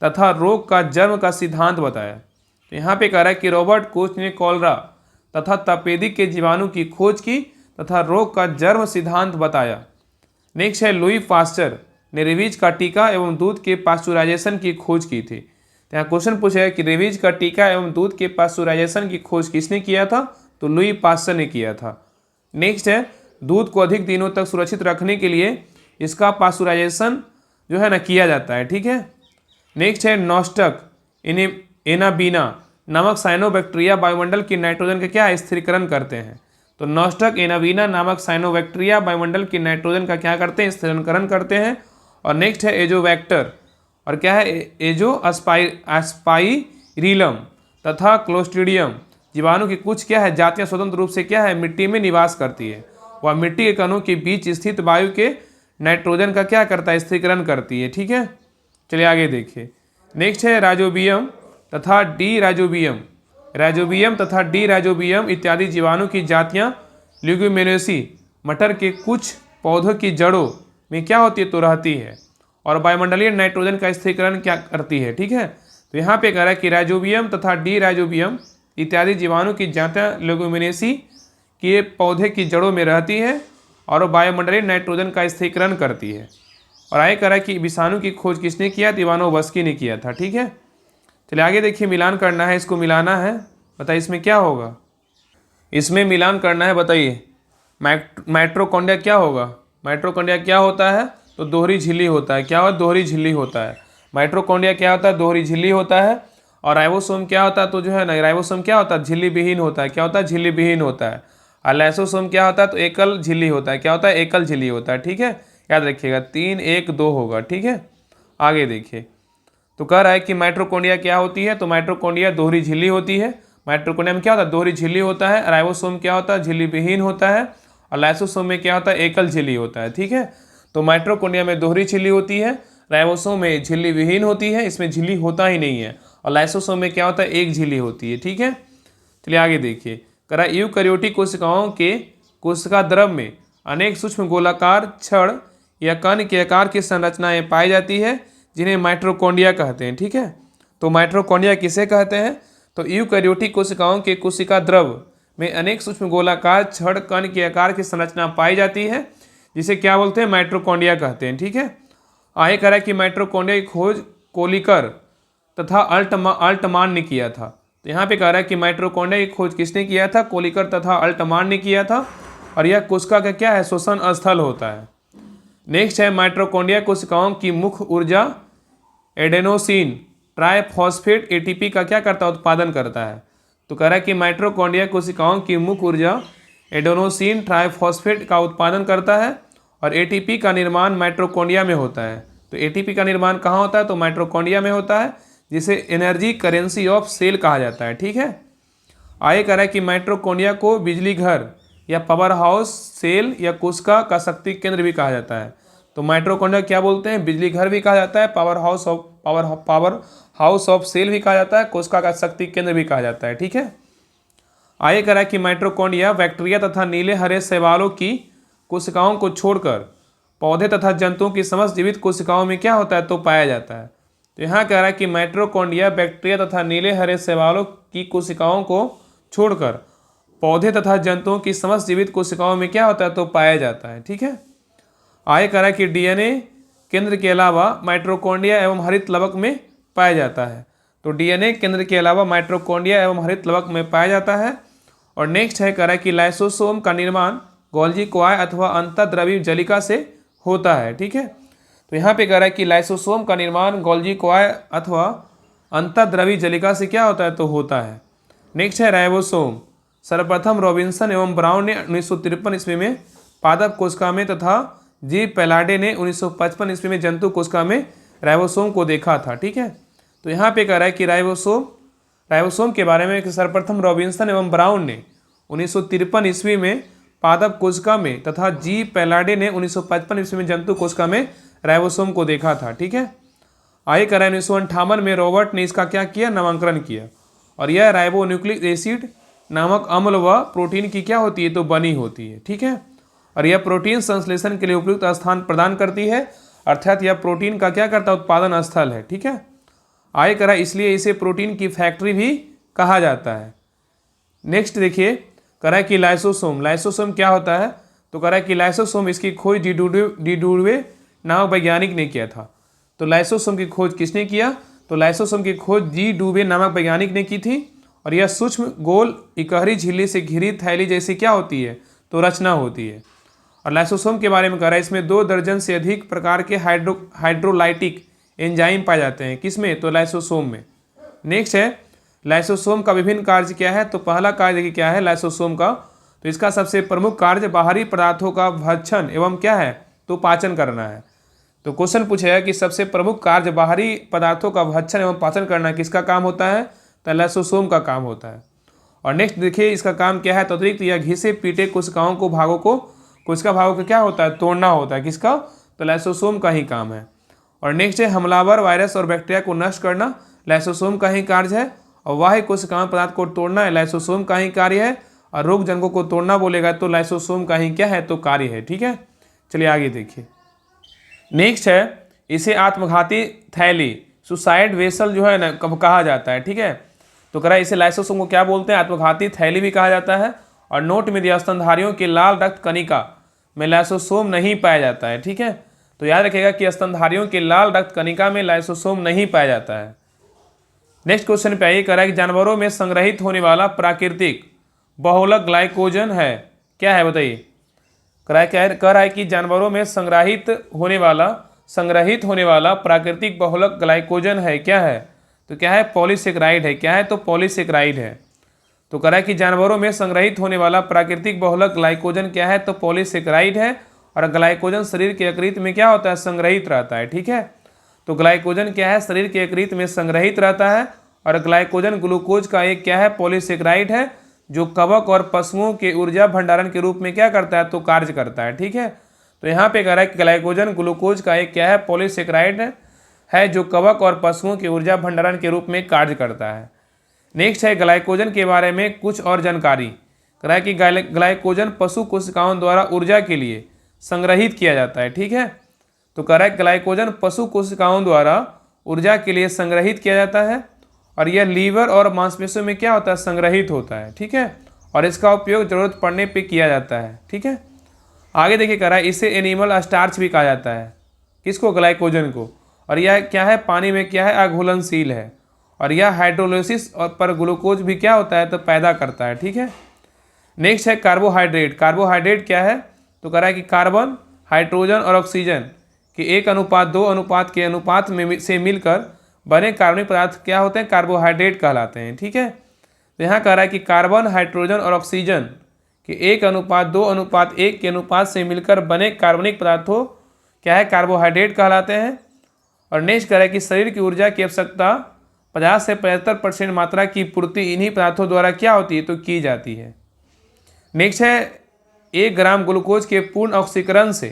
तथा रोग का जन्म का सिद्धांत बताया। तो यहाँ पे कह रहा है कि रॉबर्ट कोर्च ने कॉलरा तथा तपेदिक के जीवाणु की खोज की तथा रोग का जन्म सिद्धांत बताया। नेक्स्ट है लुई पास्चर ने रेबीज का टीका एवं दूध के पास्चुराइजेशन की खोज की थी। तो यहाँ क्वेश्चन पूछा है कि रेबीज का टीका एवं दूध के पास्चुराइजेशन की खोज किसने किया था? तो लुई पास्चर ने किया था। नेक्स्ट है दूध को अधिक दिनों तक सुरक्षित रखने के लिए इसका पास्चुराइजेशन जो है ना किया जाता है। ठीक है। नेक्स्ट है नॉस्टक एनाबीना नामक साइनोबैक्टीरिया वायुमंडल की नाइट्रोजन का क्या स्थिरीकरण करते हैं? तो नॉस्टक एनाबीना नामक साइनोबैक्टीरिया वायुमंडल की नाइट्रोजन का क्या करते हैं? स्थिरीकरण करते हैं। और नेक्स्ट है एजोवैक्टर, और क्या है? एजो अस्पाइरिलम तथा क्लोस्ट्रीडियम जीवाणु की कुछ क्या है जातियां स्वतंत्र रूप से क्या है मिट्टी में निवास करती है। वह मिट्टी के कणों के बीच स्थित वायु के नाइट्रोजन का क्या करता है? स्थिरीकरण करती है। ठीक है। चलिए आगे देखिए। नेक्स्ट है राइजोबियम तथा डी राइजोबियम तथा डी राइजोबियम इत्यादि जीवाणु की जातियां ल्यूग्यूमिनेसी मटर के कुछ पौधों की जड़ों में क्या होती है? तो रहती है, और वायुमंडलीय नाइट्रोजन का स्थिरीकरण क्या करती है। ठीक है। तो यहाँ पे कह रहा है कि राइजोबियम तथा डी राइजोबियम इत्यादि जीवाणु की जातियां ल्यूग्यूमिनेसी के पौधे की जड़ों में रहती है और वायुमंडलीय नाइट्रोजन का स्थिरीकरण करती है। और आगे कह रहा है कि विषाणु की खोज किसने किया? इवानोव्स्की ने किया था। ठीक है। चलिए आगे देखिए, मिलान करना है, इसको मिलाना है। बताइए इसमें क्या होगा? इसमें मिलान करना है। बताइए माइटोकॉन्ड्रिया क्या होगा? माइटोकॉन्ड्रिया क्या होता है? तो दोहरी झिल्ली होता है। क्या होता है? दोहरी झिल्ली होता है। माइटोकॉन्ड्रिया क्या होता है? दोहरी झिल्ली होता है। और राइबोसोम क्या होता है? तो जो है ना, राइबोसोम क्या होता है? झिल्ली विहीन होता है। क्या होता है? झिल्ली विहीन होता है। और लाइसोसोम क्या होता है? तो एकल झिल्ली होता है। क्या होता है? एकल झिल्ली होता है। ठीक है। याद रखिएगा 3 1 2 होगा। ठीक है। आगे देखिए, तो कह रहा है कि माइटोकॉन्ड्रिया क्या होती है? तो माइटोकॉन्ड्रिया दोहरी झिल्ली होती है। माइटोकॉन्ड्रिया में क्या होता है? दोहरी झिल्ली होता है। राइबोसोम क्या होता है? झिल्ली विहीन होता है। और लाइसोसोम में क्या होता है? एकल झिल्ली होता है। ठीक है। तो माइटोकॉन्ड्रिया में दोहरी झिल्ली होती है, राइबोसोम में झिल्ली विहीन होती है, इसमें झिल्ली होता ही नहीं है। और लाइसोसोम में क्या होता है? एक झिल्ली होती है। ठीक है। चलिए आगे देखिए, कह रहा है यूकैरियोटिक कोशिकाओं के कोशिका द्रव में अनेक सूक्ष्म गोलाकार छड़ या कण के आकार की संरचनाएं पाई जाती है जिन्हें माइटोकॉन्ड्रिया कहते हैं। ठीक है। तो माइटोकॉन्ड्रिया किसे कहते हैं? तो यूकैरियोटिक कोशिकाओं के कोशिका द्रव में अनेक सूक्ष्म गोलाकार छड़ कण के आकार की संरचना पाई जाती है, जिसे क्या बोलते हैं? माइटोकॉन्ड्रिया कहते हैं। ठीक है। आगे कह रहा है कि माइटोकॉन्ड्रिया की खोज कोलिकर तथा अल्टमान ने किया था। तो यहाँ पे कह रहा है कि माइटोकॉन्ड्रिया की खोज किसने किया था? कोलिकर तथा अल्टमान ने किया था। और यह कोशिका का क्या है? श्वसन स्थल होता है। नेक्स्ट है माइटोकॉन्ड्रिया कोशिकाओं की मुख्य ऊर्जा एडेनोसिन ट्राइफॉस्फेट एटीपी का क्या करता है? उत्पादन करता है। तो कह रहा है कि माइटोकॉन्ड्रिया कोशिकाओं की मुख्य ऊर्जा एडेनोसिन ट्राइफॉस्फेट का उत्पादन करता है, और एटीपी का निर्माण माइटोकॉन्ड्रिया में होता है। तो एटीपी का निर्माण कहाँ होता है? तो माइटोकॉन्ड्रिया में होता है, जिसे एनर्जी करेंसी ऑफ सेल कहा जाता है। ठीक है। आगे कह रहा है कि माइटोकॉन्ड्रिया को बिजली घर या पावर हाउस सेल या कोशिका का शक्ति केंद्र भी कहा जाता है। तो माइटोकॉन्ड्रिया क्या बोलते हैं? बिजली घर भी कहा जाता है, पावर हाउस ऑफ सेल भी कहा जाता है, कोशिका का शक्ति केंद्र भी कहा जाता है। ठीक है। आगे कह रहा है कि माइटोकॉन्ड्रिया बैक्टीरिया तथा नीले हरे शैवालों की कोशिकाओं को छोड़कर पौधे तथा जंतुओं की समस्त जीवित कोशिकाओं में क्या होता है? तो पाया जाता है। तो यहाँ कह रहा है कि माइटोकॉन्ड्रिया बैक्टीरिया तथा नीले हरे शैवालों की कोशिकाओं को छोड़कर पौधे तथा जंतुओं की समस्त जीवित कोशिकाओं में क्या होता है? तो पाया जाता है। ठीक है। आगे कह रहा है कि डीएनए केंद्र के अलावा माइटोकॉन्ड्रिया एवं हरित लवक में पाया जाता है। तो डीएनए केंद्र के अलावा माइटोकॉन्ड्रिया एवं हरित लवक में पाया जाता है। और नेक्स्ट है कह रहा है कि लाइसोसोम का निर्माण गोल्जी क्वाय अथवा अंतःद्रवी जलिका से होता है। ठीक है। तो यहाँ पे कह रहा है कि लाइसोसोम का निर्माण गोल्जी क्वाय अथवा अंतःद्रवी जलिका से क्या होता है? तो होता है। नेक्स्ट है राइबोसोम। सर्वप्रथम रॉबिन्सन एवं ब्राउन ने 1953 ईस्वी में पादप कोशिका में तथा जी पैलाडे ने 1955 ईस्वी में जंतु कोशिका में राइबोसोम को देखा था। ठीक है। तो यहाँ पे कह रहा है कि राइबोसोम के बारे में सर्वप्रथम रॉबिन्सन एवं ब्राउन ने 1953 ईस्वी में पादप कोशिका में तथा जी पैलाडे ने 1955 ईस्वी में जंतु कोशिका में राइबोसोम को देखा था। ठीक है। आगे करा 1958 में रॉबर्ट ने इसका क्या किया, नामांकन किया। और यह राइबोन्यूक्लिक एसिड नामक अम्ल व प्रोटीन की क्या होती है, तो बनी होती है। ठीक है। और यह प्रोटीन संश्लेषण के लिए उपयुक्त स्थान प्रदान करती है, अर्थात यह प्रोटीन का क्या करता है, उत्पादन स्थल है। ठीक है। आगे करा इसलिए इसे प्रोटीन की फैक्ट्री भी कहा जाता है। नेक्स्ट देखिए करा कि लाइसोसोम, लाइसोसोम क्या होता है, तो करा कि लाइसोसोम इसकी खोज डी डुवे नामक वैज्ञानिक ने किया था। तो लाइसोसोम की खोज किसने किया, तो लाइसोसोम की खोज जी डुवे नामक वैज्ञानिक ने की थी। और यह सूक्ष्म गोल इकहरी झिल्ली से घिरी थैली जैसी क्या होती है, तो रचना होती है। और लाइसोसोम के बारे में कह रहा है इसमें 2 दर्जन से अधिक प्रकार के हाइड्रोलाइटिक एंजाइम पाए जाते हैं। किसमें, तो लाइसोसोम में। नेक्स्ट है लाइसोसोम का विभिन्न कार्य क्या है, तो पहला कार्य देखिए क्या है लाइसोसोम का, तो इसका सबसे प्रमुख कार्य बाहरी पदार्थों का भक्षण एवं क्या है, तो पाचन करना है। तो क्वेश्चन पूछेगा कि सबसे प्रमुख कार्य बाहरी पदार्थों का भक्षण एवं पाचन करना किसका काम होता है, तो लाइसोसोम का काम होता है। और नेक्स्ट देखिए इसका काम क्या है, तो अतिरिक्त या घिसे पीटे कोशिकाओं को कोशिका भागों को क्या होता है, तोड़ना होता है। किसका, तो लाइसोसोम का ही काम है। और नेक्स्ट है हमलावर वायरस और बैक्टीरिया को नष्ट करना लाइसोसोम का ही कार्य है। और बाह्य कोशिकाओं पदार्थ को तोड़ना लाइसोसोम का ही कार्य है। और रोग जनकों को तोड़ना बोलेगा तो लाइसोसोम का ही क्या है, तो कार्य है। ठीक है। चलिए आगे देखिए। नेक्स्ट है इसे आत्मघाती थैली, सुसाइड वेसल जो है ना कब कहा जाता है। ठीक है। तो करा इसे लाइसोसोम को क्या बोलते हैं, आत्मघाती थैली भी कहा जाता है। और नोट में दिया स्तनधारियों के लाल रक्त कणिका में लाइसोसोम नहीं पाया जाता है। ठीक है। तो याद रखिएगा कि स्तनधारियों के लाल रक्त कणिका में लाइसोसोम नहीं पाया जाता है। नेक्स्ट क्वेश्चन पे आइए, करा कि जानवरों में संग्रहित होने वाला प्राकृतिक बहुलक ग्लाइकोजन है, क्या है बताइए। कह रहा है कि जानवरों में संग्रहित होने वाला प्राकृतिक बहुलक ग्लाइकोजन है, क्या है, तो क्या है, पॉलीसेकेराइड है। क्या है, तो पॉलीसेकेराइड है। तो कह रहा है कि जानवरों में संग्रहित होने वाला प्राकृतिक बहुलक ग्लाइकोजन क्या है, तो पॉलीसेकेराइड है। और ग्लाइकोजन शरीर के यकृत में क्या होता है, संग्रहित रहता है। ठीक है। तो ग्लाइकोजन क्या है, शरीर के यकृत में संग्रहित रहता है। और ग्लाइकोजन ग्लूकोज का एक क्या है, पॉलीसेकेराइड है, जो कवक और पशुओं के ऊर्जा भंडारण के रूप में क्या करता है, तो कार्य करता है। ठीक है। तो यहाँ पे कह रहा है कि ग्लाइकोजन ग्लूकोज का एक क्या है, पॉलीसेकेराइड है, जो कवक और पशुओं के ऊर्जा भंडारण के रूप में कार्य करता है। नेक्स्ट है ग्लाइकोजन के बारे में कुछ और जानकारी। कह रहा है कि ग्लाइकोजन पशु कोशिकाओं द्वारा ऊर्जा के लिए संग्रहित किया जाता है। ठीक है। तो कह रहा है ग्लाइकोजन पशु कोशिकाओं द्वारा ऊर्जा के लिए संग्रहित किया जाता है। और यह लीवर और मांसपेशियों में क्या होता है, संग्रहित होता है। ठीक है। और इसका उपयोग जरूरत पड़ने पे किया जाता है। ठीक है। आगे देखिए कह रहा है इसे एनिमल स्टार्च भी कहा जाता है। किसको, ग्लाइकोजन को। और यह क्या है, पानी में क्या है, अघुलनशील है। और यह हाइड्रोलिसिस और पर ग्लूकोज भी क्या होता है, तो पैदा करता है। ठीक है। नेक्स्ट है कार्बोहाइड्रेट। कार्बोहाइड्रेट क्या है, तो कह रहा है कि कार्बन, हाइड्रोजन और ऑक्सीजन के 1:2 अनुपात के अनुपात में से मिलकर बने कार्बनिक पदार्थ क्या होते हैं, कार्बोहाइड्रेट कहलाते हैं। ठीक है। तो यहाँ कह रहा है कि कार्बन, हाइड्रोजन और ऑक्सीजन के 1:2:1 के अनुपात से मिलकर बने कार्बनिक पदार्थों क्या है, कार्बोहाइड्रेट कहलाते हैं। और नेक्स्ट कह रहा है कि शरीर की ऊर्जा की आवश्यकता 50 से 75% मात्रा की पूर्ति इन्हीं पदार्थों द्वारा क्या होती है, तो की जाती है। नेक्स्ट है 1 ग्राम ग्लूकोज के पूर्ण ऑक्सीकरण से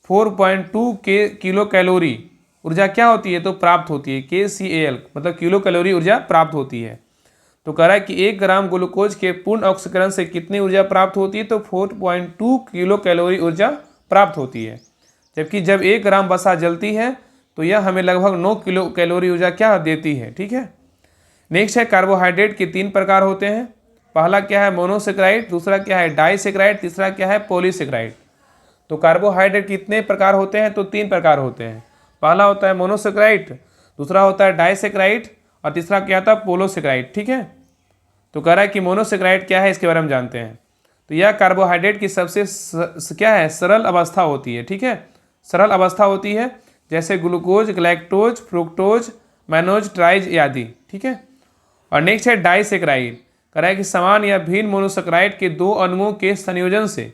4.2 किलो कैलोरी ऊर्जा क्या होती है, तो प्राप्त होती है। KCAL मतलब किलो कैलोरी ऊर्जा प्राप्त होती है। तो कह रहा है कि 1 ग्राम ग्लूकोज के पूर्ण ऑक्सीकरण से कितनी ऊर्जा प्राप्त होती है, तो 4.2 किलो कैलोरी ऊर्जा प्राप्त होती है। जबकि जब 1 ग्राम वसा जलती है तो यह हमें लगभग 9 किलो कैलोरी ऊर्जा क्या देती है। ठीक है। नेक्स्ट है कार्बोहाइड्रेट के 3 प्रकार होते हैं। पहला क्या है, मोनोसेकेराइड, दूसरा क्या है, डाइसेकेराइड, तीसरा क्या है, पॉलीसेकेराइड। तो कार्बोहाइड्रेट कितने प्रकार होते हैं, तो 3 प्रकार होते हैं। पहला होता है मोनोसेकेराइड, दूसरा होता है डाइसेकेराइड और तीसरा क्या होता है, पॉलीसेकेराइड। ठीक है। तो कह रहा है कि मोनोसेकेराइड क्या है, इसके बारे में जानते हैं। तो यह कार्बोहाइड्रेट की सबसे क्या है, सरल अवस्था होती है। ठीक है। सरल अवस्था होती है, जैसे glucose, galactose, fructose, mannose, tries आदि। ठीक है। और नेक्स्ट है डाइसेकेराइड। कह रहा है कि समान या भिन्न मोनोसेकेराइड के 2 अणुओं के संयोजन से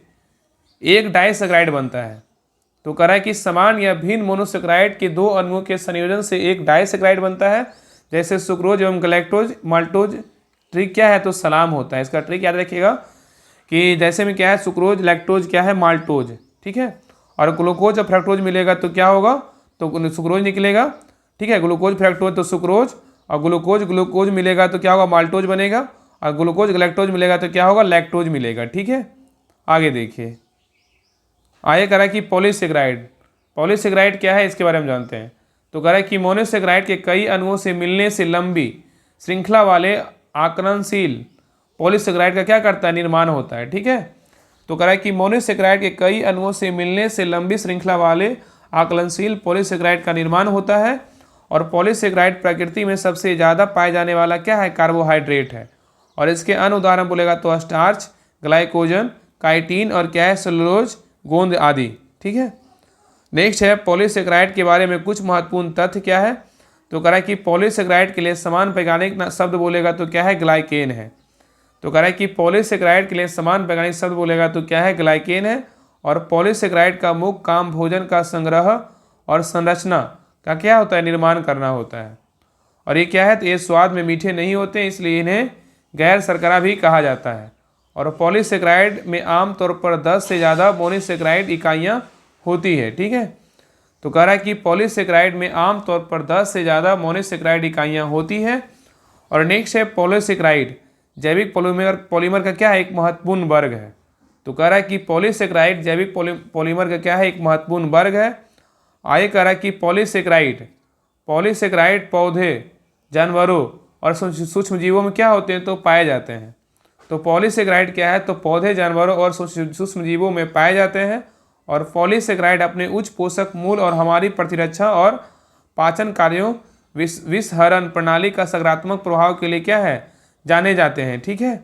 एक डाइसेकेराइड बनता है। तो कह रहा है कि समान या भिन्न मोनोसेकेराइड के 2 अणुओं के संयोजन से एक डाइसेकेराइड बनता है, जैसे सुक्रोज एवं ग्लैक्टोज, माल्टोज। ट्रिक क्या है, तो सलाम होता है। इसका ट्रिक याद रखिएगा कि जैसे में क्या है सुक्रोज, लैक्टोज क्या है माल्टोज, ठीक है। और ग्लूकोज और फ्रक्टोज मिलेगा तो क्या होगा, तो सुक्रोज निकलेगा, ठीक है। ग्लूकोज फ्रक्टोज तो सुक्रोज, और ग्लूकोज ग्लूकोज मिलेगा तो क्या होगा माल्टोज बनेगा, और ग्लूकोज लैक्टोज मिलेगा तो क्या होगा लैक्टोज मिलेगा, ठीक है। आगे देखिए, आगे कह रहा है कि पॉलीसेकेराइड। पॉलीसेकेराइड क्या है इसके बारे में जानते हैं। तो कह रहा है कि मोनोसेकेराइड के कई अणुओं से मिलने से लंबी श्रृंखला वाले आकरणशील पॉलीसेकेराइड का क्या करता है, निर्माण होता है, ठीक है। तो कह रहा है कि मोनोसेकेराइड के कई अणुओं से मिलने से लंबी श्रृंखला वाले आकलनशील पॉलीसेकेराइड का निर्माण होता है। और पॉलीसेकेराइड प्रकृति में सबसे ज़्यादा पाए जाने वाला क्या है, कार्बोहाइड्रेट है। और इसके अन्य उदाहरण बोलेगा तो स्टार्च, ग्लाइकोजन, काइटिन और क्या है सेलुलोज, गोंद आदि, ठीक है। नेक्स्ट है पॉलीसेकेराइड के बारे में कुछ महत्वपूर्ण तथ्य क्या है। तो कह रहा है कि पॉलीसेकेराइड के लिए समान वैज्ञानिक शब्द बोलेगा तो क्या है, ग्लाइकेन है। तो कह रहा है कि पॉलीसेकेराइड के लिए समान वैज्ञानिक शब्द बोलेगा तो क्या है, ग्लाइकेन है। और पॉलीसेकेराइड का मुख्य काम भोजन का संग्रह और संरचना का क्या होता है, निर्माण करना होता है। और ये क्या है, तो ये स्वाद में मीठे नहीं होते, इसलिए इन्हें गैर शर्करा भी कहा जाता है। और पॉलीसेकेराइड में आमतौर पर 10 से ज़्यादा मोनोसेकेराइड इकाइयाँ होती है, ठीक है। तो कह रहा है कि पॉलीसेकेराइड में आमतौर पर 10 से ज़्यादा मोनोसेकेराइड इकाइयाँ होती है। और नेक्स्ट है पॉलीसेकेराइड जैविक पॉलीमर का क्या है, एक महत्वपूर्ण वर्ग है। तो कह रहा है कि पॉलीसेकेराइड जैविक पॉलीमर का क्या है, एक महत्वपूर्ण वर्ग है। आगे कह रहा है कि पॉलीसेकेराइड पौधे, जानवरों और सूक्ष्म जीवों में क्या होते हैं, तो पाए जाते हैं। तो पॉलीसेकेराइड क्या है, तो पौधे, जानवरों और सूक्ष्म जीवों में पाए जाते हैं। और पॉलीसेकेराइड अपने उच्च पोषक मूल्य और हमारी प्रतिरक्षा और पाचन कार्यों, विषहरण प्रणाली का सकारात्मक प्रभाव के लिए क्या है, जाने जाते हैं, ठीक है।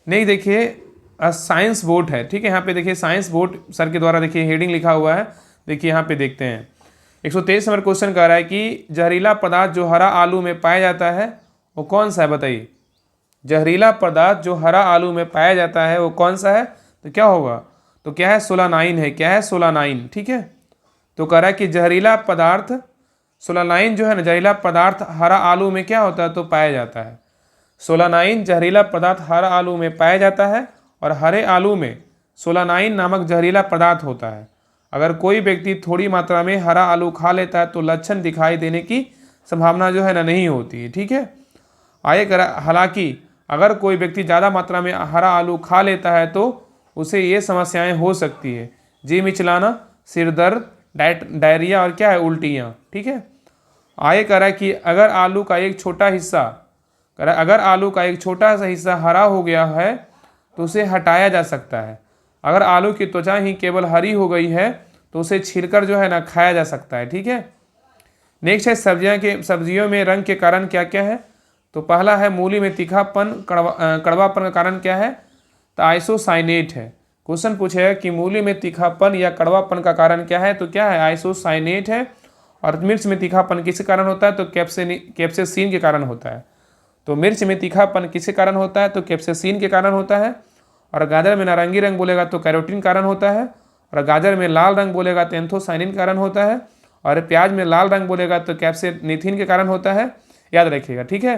नहीं देखिए साइंस बोट है, ठीक है। यहाँ पे देखिए साइंस बोट सर के द्वारा देखिए हेडिंग लिखा हुआ है, देखिए यहाँ पे देखते हैं। 123 नंबर क्वेश्चन कह रहा है कि जहरीला पदार्थ जो हरा आलू में पाया जाता है वो कौन सा है, बताइए। जहरीला पदार्थ जो हरा आलू में पाया जाता है वो कौन सा है, तो क्या होगा, तो क्या है, सोलानाइन है। क्या है, सोलानाइन, ठीक है। तो कह रहा है कि जहरीला पदार्थ सोलानाइन जो है ना, जहरीला पदार्थ हरा आलू में क्या होता है, तो पाया जाता है। सोलानाइन जहरीला पदार्थ हरा आलू में पाया जाता है। और हरे आलू में सोलानाइन नामक जहरीला पदार्थ होता है। अगर कोई व्यक्ति थोड़ी मात्रा में हरा आलू खा लेता है तो लक्षण दिखाई देने की संभावना जो है ना नहीं होती है, ठीक है। आगे करा, हालांकि अगर कोई व्यक्ति ज़्यादा मात्रा में हरा आलू खा लेता है तो उसे ये समस्याएं हो सकती है, जी मिचलाना, सिर दर्द, डायरिया और क्या है, उल्टियाँ, ठीक है। आगे कह रहा है कि अगर आलू का एक छोटा हिस्सा, कह रहा है अगर आलू का एक छोटा सा हिस्सा हरा हो गया है तो उसे हटाया जा सकता है। अगर आलू की त्वचा ही केवल हरी हो गई है तो उसे छीलकर जो है ना खाया जा सकता है, ठीक है। नेक्स्ट है सब्जियों में रंग के कारण क्या क्या है। तो पहला है मूली में तीखापन, कड़वापन का कारण क्या है, तो आइसोसाइनेट है। क्वेश्चन पूछेगा कि मूली में तीखापन या कड़वापन का कारण क्या है, तो क्या है, आइसोसाइनेट है। और मिर्च में तीखापन किसके कारण होता है, तो कैप्सेसिन के कारण होता है। तो मिर्च में तीखापन किसके कारण होता है, तो कैप्सेसिन के कारण होता है। और गाजर में नारंगी रंग बोलेगा तो कैरोटीन कारण होता है। और गाजर में लाल रंग बोलेगा तो एंथोसाइनिन कारण होता है। और प्याज में लाल रंग बोलेगा तो कैप्सेनीथिन के कारण होता है, याद रखिएगा, ठीक है।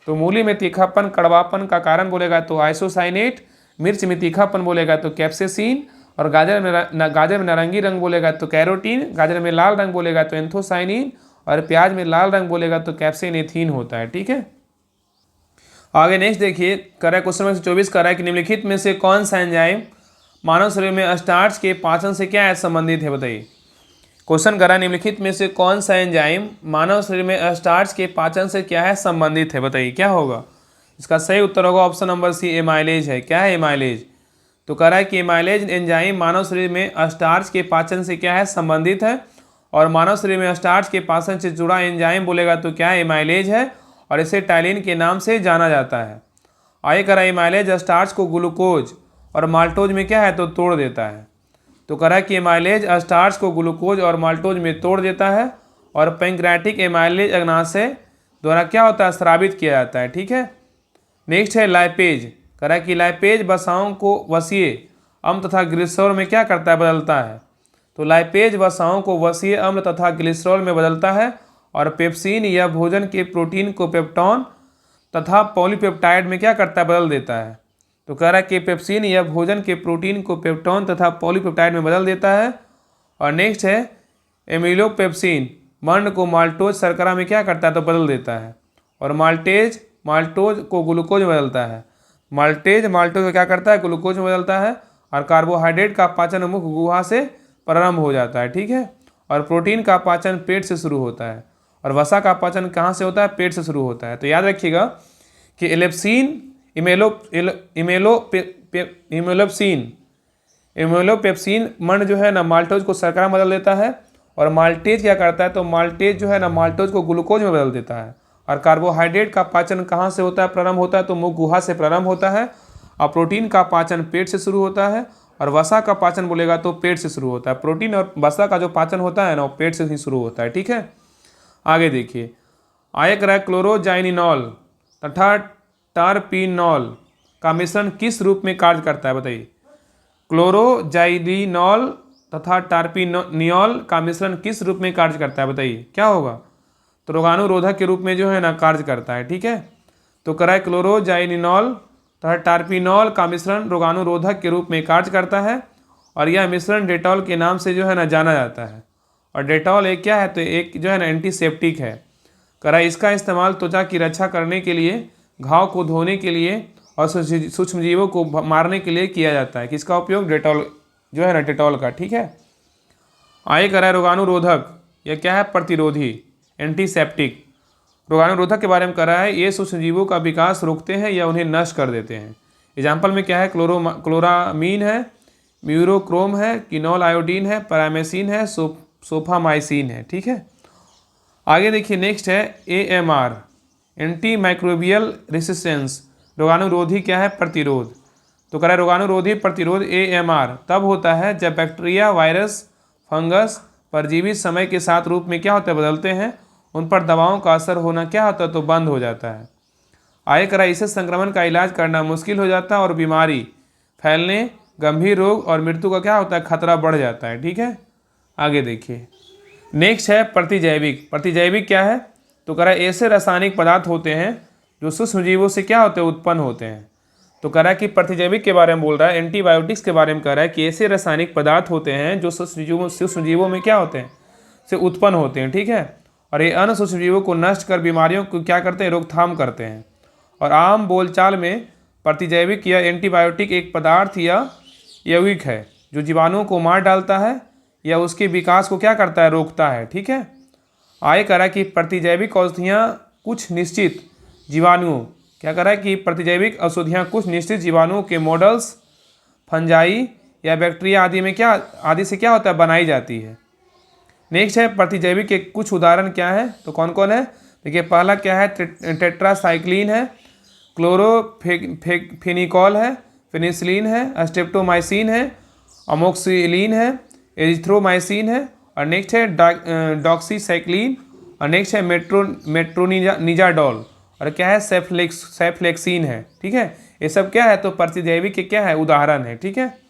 तो मूली में तीखापन कड़वापन का कारण बोलेगा तो आइसोसाइनेट, मिर्च में तीखापन बोलेगा तो कैप्सेसिन, और गाजर में नारंगी रंग बोलेगा तो कैरोटीन, गाजर में लाल रंग बोलेगा तो एंथोसाइनिन, और प्याज में लाल रंग बोलेगा तो कैप्सेनीथिन होता है, ठीक है। आगे नेक्स्ट देखिए, कर क्वेश्चन नंबर 24 कर रहा है कि निम्नलिखित में से कौन सा एंजाइम मानव शरीर में स्टार्च के पाचन से क्या है संबंधित है, बताइए। क्वेश्चन कर रहा है निम्नलिखित में से कौन सा एंजाइम मानव शरीर में स्टार्च के पाचन से क्या है संबंधित है, बताइए क्या होगा। इसका सही उत्तर होगा ऑप्शन नंबर सी, एमाइलेज है। क्या है, एमाइलेज। तो कह रहा है कि एमाइलेज एंजाइम मानव शरीर में स्टार्च के पाचन से क्या है संबंधित है। और मानव शरीर में स्टार्च के पाचन से जुड़ा एंजाइम बोलेगा तो क्या है, एमाइलेज है। और इसे टाइलिन के नाम से जाना जाता है। आगे कह रहा है एमाइलेज स्टार्च को ग्लूकोज और माल्टोज में क्या है, तो तोड़ देता है। तो कह रहा है कि एमाइलेज स्टार्च को ग्लूकोज और माल्टोज में तोड़ देता है। और पैंक्रेटिक एमाइलेज अग्नाशय द्वारा क्या होता है, स्रावित किया जाता है, ठीक है। नेक्स्ट है लाइपेज। कह रहा है कि लाइपेज वसाओं को वसीय अम्ल तथा ग्लिसरॉल में क्या करता है, बदलता है। तो लाइपेज वसाओं को वसीय अम्ल तथा ग्लिसरॉल में बदलता है। और पेप्सिन या भोजन के प्रोटीन को पेप्टॉन तथा पॉलीपेप्टाइड में क्या करता है, बदल देता है। तो कह रहा है कि पेप्सिन यह भोजन के प्रोटीन को पेप्टोन तथा पॉलीपेप्टाइड में बदल देता है। और नेक्स्ट है एमिलोपेप्सिन वर्ण को माल्टोज शर्करा में क्या करता है, तो बदल देता है। और माल्टोज को ग्लूकोज में बदलता है। माल्टोज को क्या करता है, ग्लूकोज में बदलता है। और कार्बोहाइड्रेट का पाचन मुख्य गुहा से प्रारंभ हो जाता है, ठीक है। और प्रोटीन का पाचन पेट से शुरू होता है। और वसा का पाचन कहाँ से होता है, पेट से शुरू होता है। तो याद रखिएगा कि इमेलोपेप्सिन वर्ण जो है ना माल्टोज को शर्करा में बदल देता है। और माल्टेज क्या करता है, तो माल्टेज जो है ना माल्टोज को ग्लूकोज में बदल देता है। और कार्बोहाइड्रेट का पाचन कहाँ से होता है, प्रारंभ होता है, तो मुख गुहा से प्रारंभ होता है। और प्रोटीन का पाचन पेट से शुरू होता है। और वसा का पाचन बोलेगा तो पेट से शुरू होता है। प्रोटीन और वसा का जो पाचन होता है ना, वो पेट से ही शुरू होता है, ठीक है। आगे देखिए, आयक रहा क्लोरोजाइनिनॉल तथा टर्पिनॉल का मिश्रण किस रूप में कार्य करता है, बताइए। क्लोरोजाइनिनॉल तथा टर्पिनियॉल का मिश्रण किस रूप में कार्य करता है, बताइए क्या होगा। तो रोगाणुरोधक के रूप में जो है ना कार्य करता है, ठीक है। तो करा क्लोरोजाइनिनॉल तथा टर्पिनॉल का मिश्रण रोगाणुरोधक के रूप में कार्य करता है। और यह मिश्रण डेटॉल के नाम से जो है ना जाना जाता है। और डेटॉल एक क्या है, तो एक जो है ना एंटीसेप्टिक है। करा इसका इस्तेमाल त्वचा की रक्षा करने के लिए, घाव को धोने के लिए और सूक्ष्मजीवों को मारने के लिए किया जाता है। किसका उपयोग, डेटॉल जो है ना, डेटॉल का, ठीक है। आगे करा रोगाणुरोधक, यह क्या है, प्रतिरोधी, एंटीसेप्टिक। रोगाणुरोधक के बारे में कर रहा है, ये सूक्ष्मजीवों का विकास रोकते हैं या उन्हें नष्ट कर देते हैं। एग्जाम्पल में क्या है, क्लोरामीन है, म्यूरोक्रोम है, किनोल आयोडीन है, पैरामेसिन है, सोफामाइसिन है, ठीक है। आगे देखिए, नेक्स्ट है AMR, एंटी माइक्रोबियल रेसिस्टेंस। रोगाणुरोधी क्या है, प्रतिरोध। तो कह रहा है रोगाणुरोधी प्रतिरोध AMR तब होता है जब बैक्टीरिया, वायरस, फंगस, परजीवी समय के साथ रूप में क्या होता है, बदलते हैं। उन पर दवाओं का असर होना क्या होता है, तो बंद हो जाता है। आगे करा इससे संक्रमण का इलाज करना मुश्किल हो जाता है और बीमारी फैलने, गंभीर रोग और मृत्यु का क्या होता है, खतरा बढ़ जाता है, ठीक है। आगे देखिए, नेक्स्ट है प्रतिजैविक। प्रतिजैविक क्या है, तो करा ऐसे रासायनिक पदार्थ होते हैं जो सूक्ष्मजीवों से क्या होते हैं, उत्पन्न होते हैं। तो कह रहा है कि प्रतिजैविक के बारे में बोल रहा है, एंटीबायोटिक्स के बारे में कह रहा है कि ऐसे रासायनिक पदार्थ होते हैं जो सूक्ष्मजीवों में क्या होते हैं, से उत्पन्न होते हैं, ठीक है। और ये अन्य सूक्ष्मजीवों को नष्ट कर बीमारियों को क्या करते हैं, रोकथाम करते हैं। और आम बोलचाल में प्रतिजैविक या एंटीबायोटिक एक पदार्थ या यौगिक है जो जीवाणुओं को मार डालता है या उसके विकास को क्या करता है, रोकता है, ठीक है। आगे कह रहा है कि प्रतिजैविक औषधियाँ कुछ निश्चित जीवाणुओं, क्या कर रहा है कि प्रतिजैविक औषधियाँ कुछ निश्चित जीवाणुओं के मॉडल्स, फंजाई या बैक्टीरिया आदि से क्या होता है, बनाई जाती है। नेक्स्ट है प्रतिजैविक के कुछ उदाहरण क्या है, तो कौन कौन है, देखिए पहला क्या है, टेट्रासाइक्लिन है, क्लोरोफेनिकॉल है, पेनिसिलिन है, स्ट्रेप्टोमाइसिन है, अमोक्सिलिन है, एरिथ्रोमाइसिन है। और नेक्स्ट है डॉक्सीसाइक्लिन। और नेक्स्ट है मेट्रोनिजाडोल। और क्या है, सेफ्लेक्सिन है, ठीक है। ये सब क्या है, तो प्रतिजैविक के क्या है, उदाहरण है, ठीक है।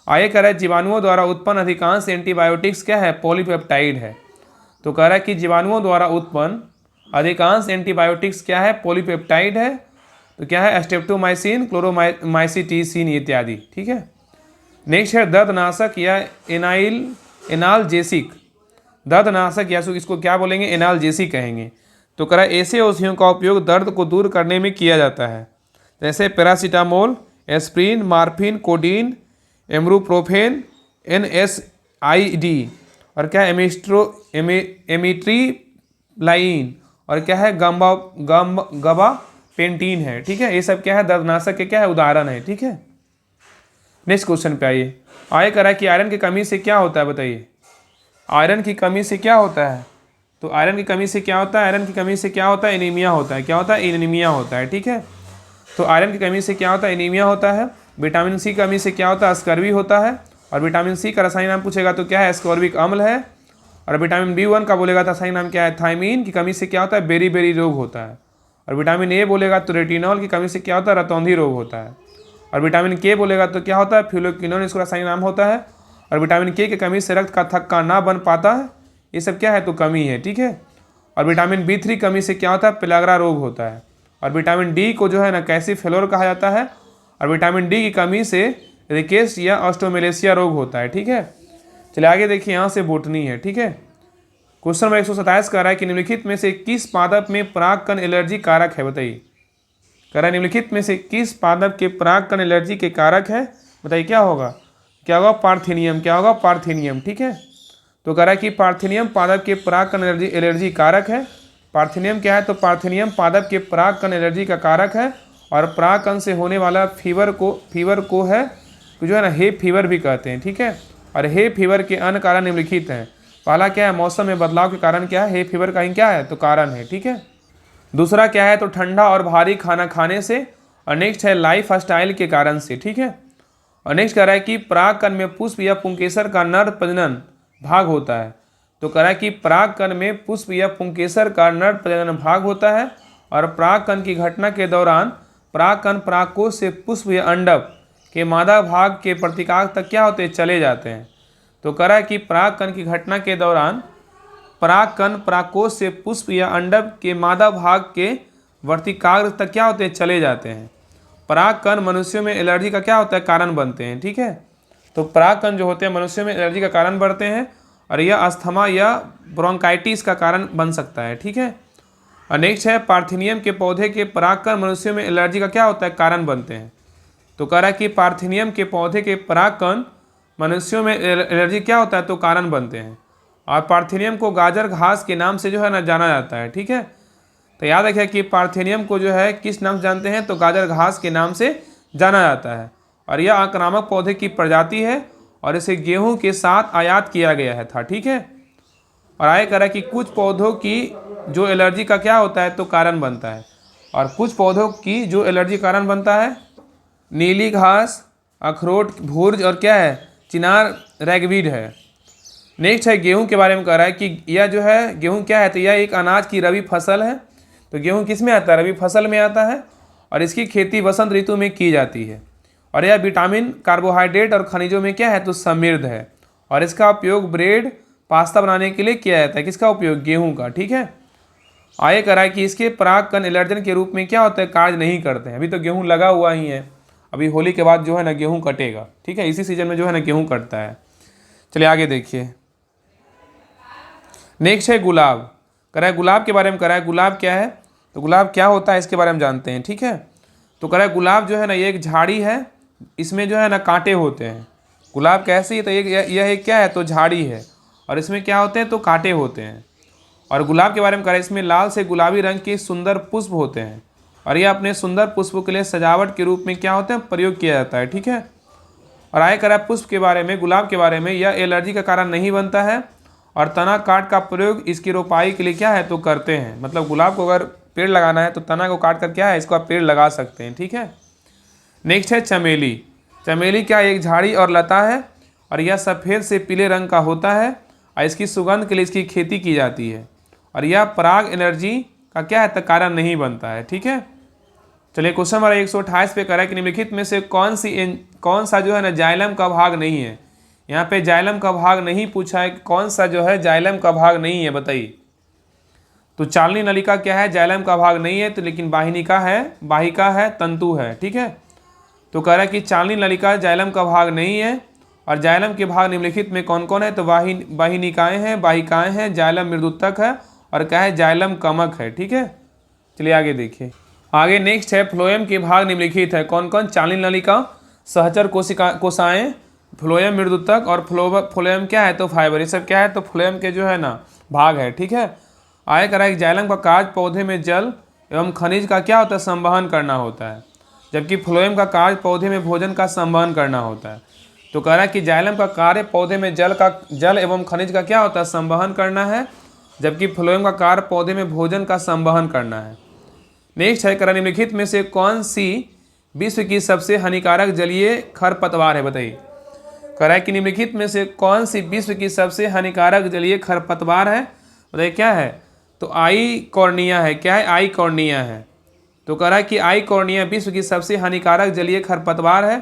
आगे कह रहा है जीवाणुओं द्वारा उत्पन्न अधिकांश एंटीबायोटिक्स क्या है, पॉलीपेप्टाइड है। तो कह रहा है कि जीवाणुओं द्वारा उत्पन्न अधिकांश एंटीबायोटिक्स क्या है, पॉलीपेप्टाइड है। तो क्या है, स्ट्रेप्टोमाइसिन, क्लोरोमाइसिटिसिन इत्यादि, ठीक है। नेक्स्ट है दर्दनाशक या एनाल्जेसिक। दर्दनाशक या इसको क्या बोलेंगे, एनाल्जेसिक कहेंगे। तो कह रहा है ऐसे औषधियों का उपयोग दर्द को दूर करने में किया जाता है, जैसे paracetamol, aspirin, morphine, codeine, ibuprofen, NSAID। और क्या है, एमिट्रिप्लाइन। और क्या है, गबापेंटीन है, ठीक है। ये सब क्या है, दर्दनाशक के क्या है, उदाहरण है, ठीक है। नेक्स्ट क्वेश्चन पे आइए। आगे कह रहा है कि आयरन की कमी से क्या होता है, बताइए। आयरन की कमी से क्या होता है, तो आयरन की कमी से क्या होता है, आयरन की कमी से क्या होता है, एनीमिया होता है। क्या होता है, एनीमिया होता है, ठीक है। तो आयरन की कमी से क्या होता है, एनीमिया होता है। विटामिन सी की कमी से क्या होता है, स्कर्वी होता है। और विटामिन सी का रासायनिक नाम पूछेगा तो क्या है, एस्कॉर्बिक अम्ल है। और विटामिन B1 का बोलेगा तो रासायनिक नाम क्या है, थायमीन की कमी से क्या होता है, बेरी रोग होता है। और विटामिन ए बोलेगा तो रेटिनॉल की कमी से क्या होता है, रतौंधी रोग होता है। और विटामिन के बोलेगा तो क्या होता है, फ्यूलोक्विनोन इसका रासायनिक नाम होता है। और विटामिन के की कमी से रक्त का थक्का ना बन पाता है। ये सब क्या है, तो कमी है, ठीक है। और विटामिन B3 कमी से क्या होता है, पेलाग्रा रोग होता है। और विटामिन डी को जो है ना कैल्सी फेलोर कहा जाता है। और विटामिन डी की कमी से रिकेट्स या ऑस्टियोमेलेसिया रोग होता है। ठीक है, चलिए आगे देखिए, यहाँ से बोटनी है। ठीक है, क्वेश्चन नंबर 127 कह रहा है कि निम्नलिखित में से किस पादप में परागकण एलर्जी कारक है, बताइए। कह रहा है निम्नलिखित में से किस पादप के परागकण एलर्जी के कारक है, बताइए क्या होगा। क्या होगा, पार्थेनियम। क्या होगा, पार्थेनियम। ठीक है, तो कह रहा है कि पार्थेनियम पादप के परागकण एलर्जी कारक है। पार्थेनियम क्या है, तो पार्थेनियम पादप के परागकण एलर्जी का कारक है और परागकण से होने वाला फीवर को है जो है ना हे फीवर भी कहते हैं। ठीक है, और हे फीवर के अन्य कारण निम्नलिखित हैं। पहला क्या है, मौसम में बदलाव के कारण क्या है, हे फीवर का ही क्या है, तो कारण है। ठीक है, दूसरा क्या है, तो ठंडा और भारी खाना खाने से, और नेक्स्ट है लाइफ स्टाइल के कारण से। ठीक है, और नेक्स्ट कह रहा है कि परागकण में पुष्प या पुंकेसर का नर प्रजनन भाग होता है। तो कह रहा है कि परागकण में पुष्प या पुंकेसर का नर प्रजनन भाग होता है और परागकण की घटना के दौरान परागकण परागकोश से पुष्प या अंडक के मादा भाग के प्रतिकाग तक क्या होते हैं, चले जाते हैं। तो कह रहा है कि परागकण की घटना के दौरान परागकण परागकोश से पुष्प या अंडक के मादा भाग के वर्तिकाग्र तक क्या होते हैं, चले जाते हैं। परागकण मनुष्यों में एलर्जी का क्या होता है, कारण बनते हैं। ठीक है, तो परागकण जो होते हैं मनुष्यों में एलर्जी का कारण बनते हैं और यह अस्थमा या ब्रोंकाइटिस का कारण बन सकता है। ठीक है, और नेक्स्ट है पार्थेनियम के पौधे के परागकण मनुष्यों में एलर्जी का क्या होता है, कारण बनते हैं। तो कह रहा है कि पार्थेनियम के पौधे के परागकण मनुष्यों में एलर्जी क्या होता है, तो कारण बनते हैं। और पार्थेनियम को गाजर घास के नाम से जो है ना जाना जाता है। ठीक है, तो याद रखिए कि पार्थेनियम को जो है किस नाम से जानते हैं, तो गाजर घास के नाम से जाना जाता है और यह आक्रामक पौधे की प्रजाति है और इसे गेहूं के साथ आयात किया गया है था। ठीक है, और आगे कह रहा है कि कुछ पौधों की जो एलर्जी का क्या होता है, तो कारण बनता है, और कुछ पौधों की जो एलर्जी कारण बनता है नीली घास, अखरोट, भुर्ज और क्या है, चिनार, रैगवीड है। नेक्स्ट है गेहूं के बारे में कह रहा है कि यह जो है गेहूं क्या है, तो यह एक अनाज की रबी फसल है। तो गेहूं किस में आता है, रबी फसल में आता है और इसकी खेती वसंत ऋतु में की जाती है और यह विटामिन, कार्बोहाइड्रेट और खनिजों में क्या है, तो समृद्ध है और इसका उपयोग ब्रेड, पास्ता बनाने के लिए किया जाता है। किसका उपयोग, गेहूं का। ठीक है, आगे कह रहा है कि इसके परागकण एलर्जन के रूप में क्या होता है, कार्य नहीं करते हैं। अभी तो गेहूँ लगा हुआ ही है, अभी होली के बाद जो है ना गेहूँ कटेगा। ठीक है, इसी सीजन में जो है ना गेहूँ कटता है। चलिए आगे देखिए, नेक्स्ट है गुलाब। कह रहा है गुलाब के बारे में कह रहा है गुलाब क्या है, तो गुलाब क्या होता है इसके बारे में जानते हैं। ठीक है, तो कह रहा है गुलाब जो है ना ये एक झाड़ी है, इसमें जो है ना कांटे होते हैं। गुलाब कैसी है, तो यह एक क्या है, तो झाड़ी है और इसमें क्या होते हैं, तो कांटे होते हैं। और गुलाब के बारे में कह रहा है इसमें लाल से गुलाबी रंग के सुंदर पुष्प होते हैं और यह अपने सुंदर पुष्पों के लिए सजावट के रूप में क्या होते हैं, प्रयोग किया जाता है। ठीक है, और आगे कह रहा है पुष्प के बारे में, गुलाब के बारे में, यह एलर्जी का कारण नहीं बनता है और तना काट का प्रयोग इसकी रोपाई के लिए क्या है, तो करते हैं। मतलब गुलाब को अगर पेड़ लगाना है तो तना को काट कर क्या है, इसको आप पेड़ लगा सकते हैं। ठीक है, नेक्स्ट है चमेली। चमेली क्या एक झाड़ी और लता है और यह सफ़ेद से पीले रंग का होता है और इसकी सुगंध के लिए इसकी खेती की जाती है और यह पराग एलर्जी का क्या है, तो कारण नहीं बनता है। ठीक है, चलिए क्वेश्चन नंबर 128 पे कह रहा है कि निम्नलिखित में से कौन सा जो है ना जाइलम का भाग नहीं है। यहाँ पे जाइलम का भाग नहीं पूछा है, कौन सा जो है जाइलम का भाग नहीं है, बताइए। तो चालनी नलिका क्या है, जाइलम का भाग नहीं है, तो लेकिन वाहिका है, तंतु है। ठीक है, तो कह रहा है कि चालनी नलिका जाइलम का भाग नहीं है और जाइलम के भाग निम्नलिखित में कौन कौन है, तो वाहिनिकाएँ हैं, वाहिकाएँ हैं, जाइलम मृदुतक है और क्या है, जाइलम कमक है। ठीक है, चलिए आगे देखिए। आगे नेक्स्ट है फ्लोएम के भाग निम्नलिखित है, कौन कौन, चालनी नलिका, सहचर कोशिकाएं, फ्लोएम मृदुतक और फ्लोएम क्या है, तो फाइबर। ये सब क्या है, तो फ्लोएम के जो है ना भाग है। ठीक है, आगे कह रहा है कि जाइलम का कार्य पौधे में जल एवं खनिज का क्या होता है, संवहन करना होता है, जबकि फ्लोएम का कार्य पौधे में भोजन का संवहन करना होता है। तो कह रहा है कि जाइलम का कार्य पौधे में जल एवं खनिज का क्या होता है, संवहन करना है, जबकि फ्लोएम का कार्य पौधे में भोजन का संवहन करना है। नेक्स्ट है, कह रहा निम्नलिखित में से कौन सी विश्व की सबसे हानिकारक जलीय खरपतवार है, बताइए। कह रहा है कि निम्नलिखित में से कौन सी विश्व की सबसे हानिकारक जलीय खरपतवार है, बताइए क्या है, तो आई कॉर्निया है। क्या है, आई कॉर्निया है। तो कह रहा है कि आई कॉर्निया विश्व की सबसे हानिकारक जलीय खरपतवार है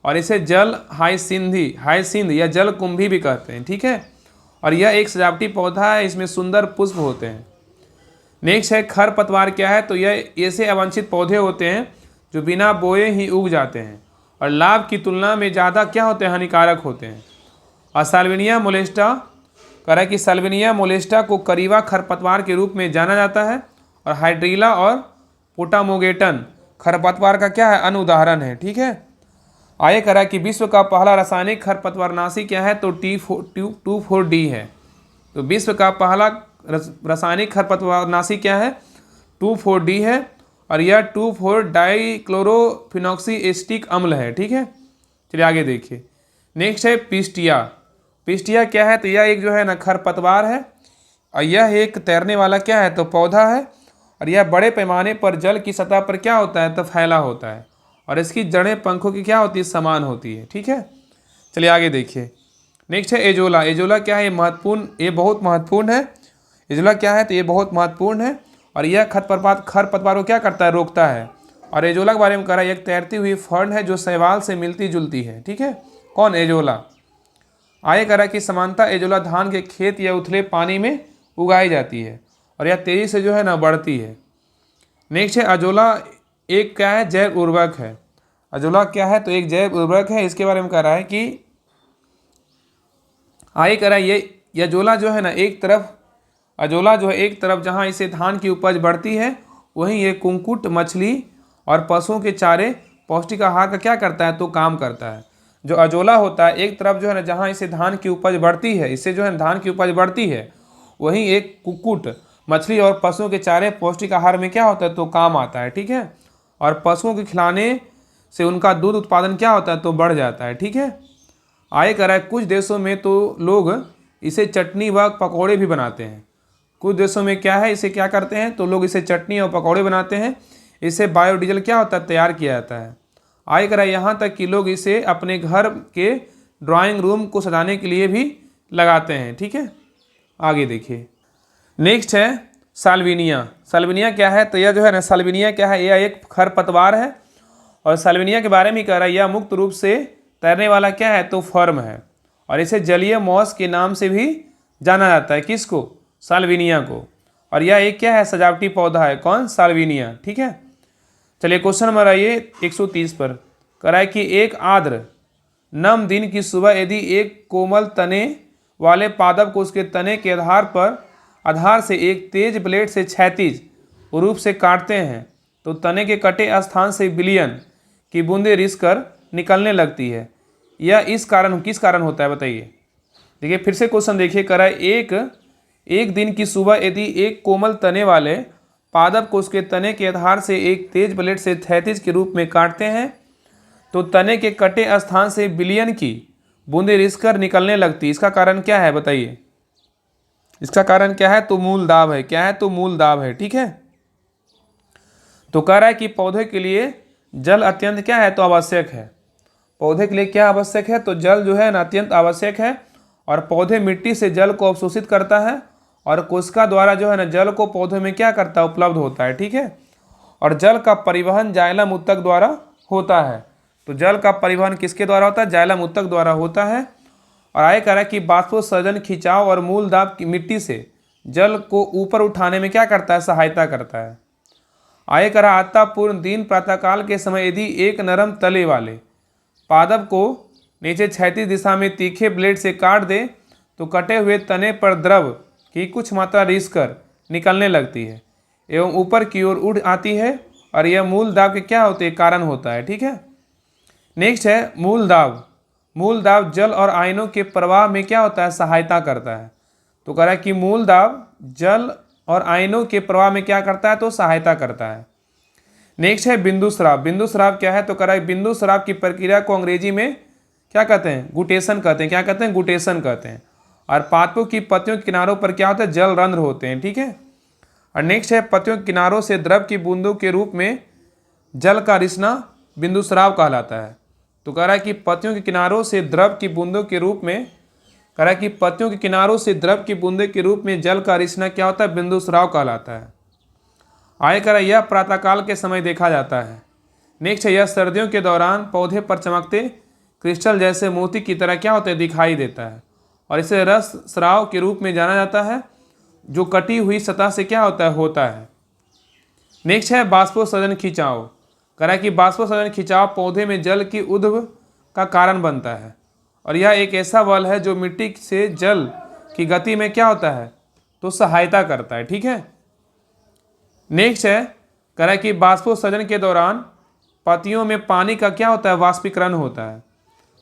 और इसे जल हाइसिंथ या जल कुंभी भी कहते हैं। ठीक है, और यह एक सजावटी पौधा है, इसमें सुंदर पुष्प होते हैं। नेक्स्ट है खरपतवार क्या है, तो यह ऐसे अवांछित पौधे होते हैं जो बिना बोए ही उग जाते हैं और लाभ की तुलना में ज़्यादा क्या होते हैं, हानिकारक होते हैं। और साल्विनिया मोलेस्टा कह रहा है कि साल्विनिया मोलेस्टा को करीबा खरपतवार के रूप में जाना जाता है और हाइड्रीला और पोटामोगेटन खरपतवार का क्या है, अन्य उदाहरण है। ठीक है, आगे कह रहा है कि विश्व का पहला रासायनिक खरपतवारनाशी क्या है, तो T2,4-D है। तो विश्व का पहला रासायनिक खरपतवारनाशी क्या है, 2,4-D है और यह 2,4-डाइक्लोरोफिनॉक्सी एसिटिक अम्ल है। ठीक है, चलिए आगे देखिए। नेक्स्ट है पिस्टिया। पिस्टिया क्या है, तो यह एक जो है ना खरपतवार है और यह एक तैरने वाला क्या है, तो पौधा है और यह बड़े पैमाने पर जल की सतह पर क्या होता है, तो फैला होता है और इसकी जड़ें पंखों की क्या होती है, समान होती है। ठीक है, चलिए आगे देखिए। नेक्स्ट है एजोला। एजोला क्या है, ये बहुत महत्वपूर्ण है। एजोला क्या है, तो ये बहुत महत्वपूर्ण है और यह खरपतवार को क्या करता है, रोकता है। और एजोला के बारे में कह रहा है एक तैरती हुई फर्न है जो शैवाल से मिलती जुलती है। ठीक है, कौन, एजोला। आगे कह रहा है कि समानता एजोला धान के खेत या उथले पानी में उगाई जाती है और यह तेजी से जो है ना बढ़ती है। नेक्स्ट है अजोला। एक क्या है, जैव उर्वरक है। अजोला क्या है, तो एक जैव उर्वरक है। इसके बारे में कह रहा है कि आगे कह रहा है ये अजोला जो है ना अजोला जो है एक तरफ जहाँ इसे धान की उपज बढ़ती है वहीं ये कुंकुट, मछली और पशुओं के चारे पौष्टिक आहार का क्या करता है, तो काम करता है। जो अजोला होता है एक तरफ जो है ना जहाँ इसे धान की उपज बढ़ती है, इससे जो है धान की उपज बढ़ती है, वहीं एक कुक्कुट, मछली और पशुओं के चारे पौष्टिक आहार में क्या होता है, तो काम आता है। ठीक है, और पशुओं के खिलाने से उनका दूध उत्पादन क्या होता है, तो बढ़ जाता है। ठीक है, आगे कह रहा है कुछ देशों में तो लोग इसे चटनी व पकौड़े भी बनाते हैं। कुछ देशों में क्या है, इसे क्या करते हैं, तो लोग इसे चटनी और पकौड़े बनाते हैं। इससे बायोडीजल क्या होता है, तैयार किया जाता है। आगे कह रहा है यहाँ तक कि लोग इसे अपने घर के ड्राइंग रूम को सजाने के लिए भी लगाते हैं। ठीक है, आगे देखिए। नेक्स्ट है साल्विनिया। साल्विनिया क्या है, तो यह जो है ना साल्विनिया क्या है, यह एक खरपतवार है और साल्विनिया के बारे में कह रहा है यह मुक्त रूप से तैरने वाला क्या है, तो फर्म है और इसे जलीय मॉस के नाम से भी जाना जाता है। किसको, साल्विनिया को। और यह एक क्या है, सजावटी पौधा है। कौन, साल्विनिया। ठीक है, चलिए क्वेश्चन नंबर आइए 130 पर। कह रहा है कि एक आर्द्र नम दिन की सुबह यदि एक कोमल तने वाले पादप को उसके तने के आधार से एक तेज ब्लेड से क्षैतिज रूप से काटते हैं तो तने के कटे स्थान से विलयन की बूंदें रिसकर निकलने लगती है। यह किस कारण होता है, बताइए। देखिए फिर से क्वेश्चन देखिए। कह रहा है एक दिन की सुबह यदि एक कोमल तने वाले पादप को उसके तने के आधार से एक तेज ब्लेड से क्षैतिज के रूप में काटते हैं तो तने के कटे स्थान से विलयन की बूंदें रिसकर निकलने लगती। इसका कारण क्या है, बताइए। इसका कारण क्या है, तो मूल दाब है। क्या है, तो मूल दाब है। ठीक है, तो कह रहा है कि पौधे के लिए जल अत्यंत क्या है, तो आवश्यक है। पौधे के लिए क्या आवश्यक है, तो जल जो है ना अत्यंत आवश्यक है और पौधे मिट्टी से जल को अवशोषित करता है और कोशिका द्वारा जो है ना जल को पौधे में क्या करता है, उपलब्ध होता है। ठीक है, और जल का परिवहन जाइलम ऊतक द्वारा होता है। तो जल का परिवहन किसके द्वारा होता है, जाइलम ऊतक द्वारा होता है। और आगे कह रहा है कि बाष्पोत्सर्जन, खिंचाव और मूल दाब की मिट्टी से जल को ऊपर उठाने में क्या करता है, सहायता करता है। आगे कह रहा है आतापूर्ण दिन प्रातःकाल के समय यदि एक नरम तले वाले पादप को नीचे क्षैतिज दिशा में तीखे ब्लेड से काट दे तो कटे हुए तने पर द्रव की कुछ मात्रा रिसकर निकलने लगती है एवं ऊपर की ओर उड़ आती है और यह मूल दाब के क्या होते हैं, कारण होता है। ठीक है, नेक्स्ट है मूल दाब। मूल दाब जल और आयनों के प्रवाह में क्या होता है, सहायता करता है। तो कह रहा है कि मूल दाब जल और आयनों के प्रवाह में क्या करता है, तो सहायता करता है। नेक्स्ट है बिंदु स्राव। बिंदु स्राव क्या है, तो कह रहा है बिंदु स्राव की प्रक्रिया को अंग्रेजी में क्या कहते हैं, गुटेशन कहते हैं। क्या कहते हैं, गुटेशन कहते हैं। और पादपों की पत्तियों के किनारों पर क्या होता है, जल रंध्र होते हैं। ठीक है, और नेक्स्ट है पत्तियों के किनारों से द्रव की बूंदों के रूप में जल का रिसना बिंदु स्राव कहलाता है। तो कह रहा है कि पत्तियों के किनारों से द्रव की बूंदों के रूप में बूंदे के रूप में जल का रिसना क्या होता है, बिंदु स्राव कहलाता है। आगे कह रहा है यह प्रातःकाल के समय देखा जाता है। नेक्स्ट है यह सर्दियों के दौरान पौधे पर चमकते क्रिस्टल जैसे मोती की तरह क्या होता है, दिखाई देता है और इसे रस स्राव के रूप में जाना जाता है जो कटी हुई सतह से क्या होता है। नेक्स्ट है बाष्पोत्सर्जन, खिंचाव। कह रहा है कि बाष्पोत्सर्जन खिंचाव पौधे में जल की उद्भव का कारण बनता है और यह एक ऐसा बल है जो मिट्टी से जल की गति में क्या होता है, तो सहायता करता है। ठीक है, नेक्स्ट है, कह रहा है कि बाष्पोत्सर्जन के दौरान पत्तियों में पानी का क्या होता है, वाष्पीकरण होता है।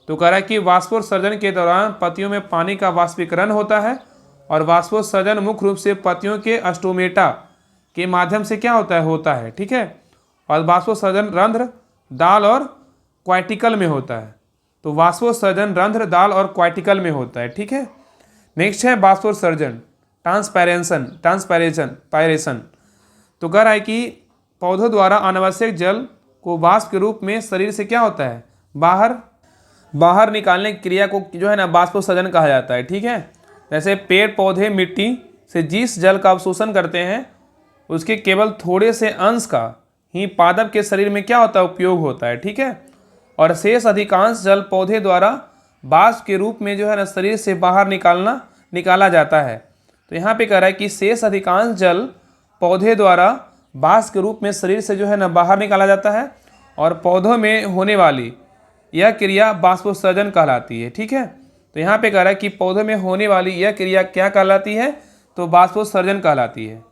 तो कह रहा है कि बाष्पोत्सर्जन के दौरान पत्तियों में पानी का वाष्पीकरण होता है और बाष्पोत्सर्जन मुख्य रूप से पत्तियों के स्टोमेटा के माध्यम से क्या होता है। ठीक है, और बाष्पोत्सर्जन रंध्र, दाल और क्वाइटिकल में होता है। तो बाष्पोत्सर्जन रंध्र, दाल और क्वाइटिकल में होता है। ठीक है, नेक्स्ट है बाष्पोत्सर्जन पायरेशन। तो कह रहा है कि पौधों द्वारा अनावश्यक जल को वाष्प के रूप में शरीर से क्या होता है, बाहर निकालने की क्रिया को जो है ना बाष्पोत्सर्जन कहा जाता है। ठीक है, जैसे पेड़ पौधे मिट्टी से जिस जल का अवशोषण करते हैं उसके केवल थोड़े से अंश का ही पादप के शरीर में क्या होता है, उपयोग होता है। ठीक है, और शेष अधिकांश जल पौधे द्वारा वाष्प के रूप में जो है ना शरीर से बाहर निकाला जाता है। तो यहाँ पे कह रहा है कि शेष अधिकांश जल पौधे द्वारा वाष्प के रूप में शरीर से जो है ना बाहर निकाला जाता है और पौधों में होने वाली यह क्रिया बाष्पोत्सर्जन कहलाती है। ठीक है, तो यहाँ पे कह रहा है कि पौधों में होने वाली यह क्रिया क्या कहलाती है, तो बाष्पोत्सर्जन कहलाती है।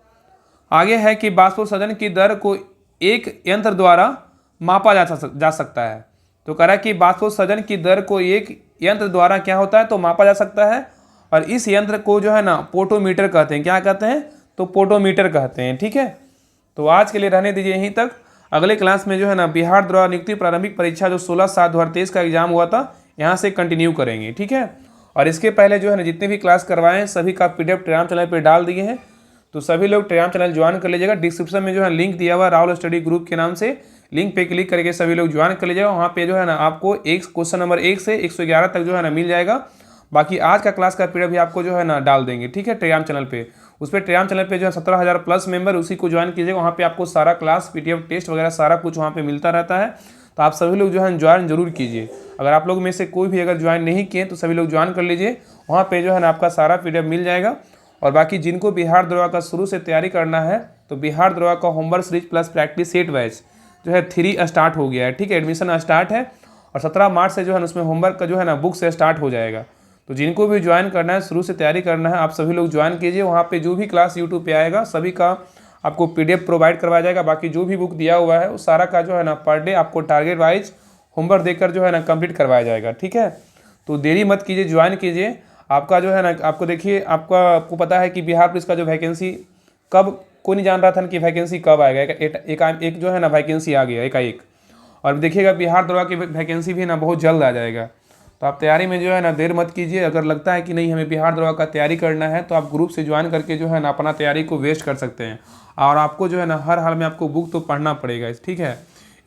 आगे है कि बाष्पोत्सर्जन की दर को एक यंत्र द्वारा मापा जा सकता है। तो कह रहा है कि बाष्पोत्सर्जन की दर को एक यंत्र द्वारा क्या होता है, तो मापा जा सकता है और इस यंत्र को जो है ना पोटोमीटर कहते हैं। क्या कहते हैं, तो पोटोमीटर कहते हैं। ठीक है, तो आज के लिए रहने दीजिए यहीं तक। अगले क्लास में जो है ना बिहार द्वारा नियुक्ति प्रारंभिक परीक्षा जो 16/7/2023 का एग्जाम हुआ था, यहाँ से कंटिन्यू करेंगे। ठीक है, और इसके पहले जो है ना जितने भी क्लास करवाए हैं सभी का PDF टेलीग्राम चैनल पर डाल दिए हैं, तो सभी लोग टेलीग्राम चैनल ज्वाइन कर लीजिएगा। डिस्क्रिप्शन में जो है लिंक दिया हुआ राहुल स्टडी ग्रुप के नाम से, लिंक पे क्लिक करके सभी लोग ज्वाइन कर लीजिएगा। वहाँ पे जो है ना आपको क्वेश्चन नंबर 1 से 111 तक जो है ना मिल जाएगा। बाकी आज का क्लास का PDF भी आपको जो है ना डाल देंगे। ठीक है, टेलीग्राम चैनल पे, उस पर टेलीग्राम चैनल पे जो है 17,000 प्लस मेंबर, उसी को ज्वाइन कीजिएगा। वहाँ पे आपको सारा क्लास PDF टेस्ट वगैरह सारा कुछ वहाँ पे मिलता रहता है। तो आप सभी लोग जो है ज्वाइन जरूर कीजिए। अगर आप लोग में से कोई भी अगर ज्वाइन नहीं किए तो सभी लोग ज्वाइन कर लीजिए। वहाँ पे जो है ना आपका सारा PDF मिल जाएगा। और बाकी जिनको बिहार दरोगा का शुरू से तैयारी करना है तो बिहार दरोगा का homework series plus practice set batch जो है 3 स्टार्ट हो गया है। ठीक है, एडमिशन स्टार्ट है और 17 मार्च से जो है उसमें होमवर्क का जो है ना बुक से स्टार्ट हो जाएगा। तो जिनको भी ज्वाइन करना है, शुरू से तैयारी करना है, आप सभी लोग ज्वाइन कीजिए। वहाँ पे जो भी क्लास यूट्यूब पे आएगा सभी का आपको PDF प्रोवाइड करवाया जाएगा। बाकी जो भी बुक दिया हुआ है वो सारा का जो है ना पर डे आपको टारगेट वाइज होमवर्क देकर जो है ना कंप्लीट करवाया जाएगा। ठीक है, तो देरी मत कीजिए, ज्वाइन कीजिए। आपका जो है ना आपको देखिए आपको पता है कि बिहार पुलिस का जो वैकेंसी कब, कोई नहीं जान रहा था कि वैकेंसी कब आएगा। एक जो है ना वैकेंसी आ गया एकाएक, और देखिएगा बिहार दरोगा की वैकेंसी भी ना बहुत जल्द आ जाएगा। तो आप तैयारी में जो है ना देर मत कीजिए। अगर लगता है कि नहीं हमें बिहार दरोगा का तैयारी करना है तो आप ग्रुप से ज्वाइन करके जो है ना अपना तैयारी को वेस्ट कर सकते हैं। और आपको जो है ना हर हाल में आपको बुक तो पढ़ना पड़ेगा। ठीक है,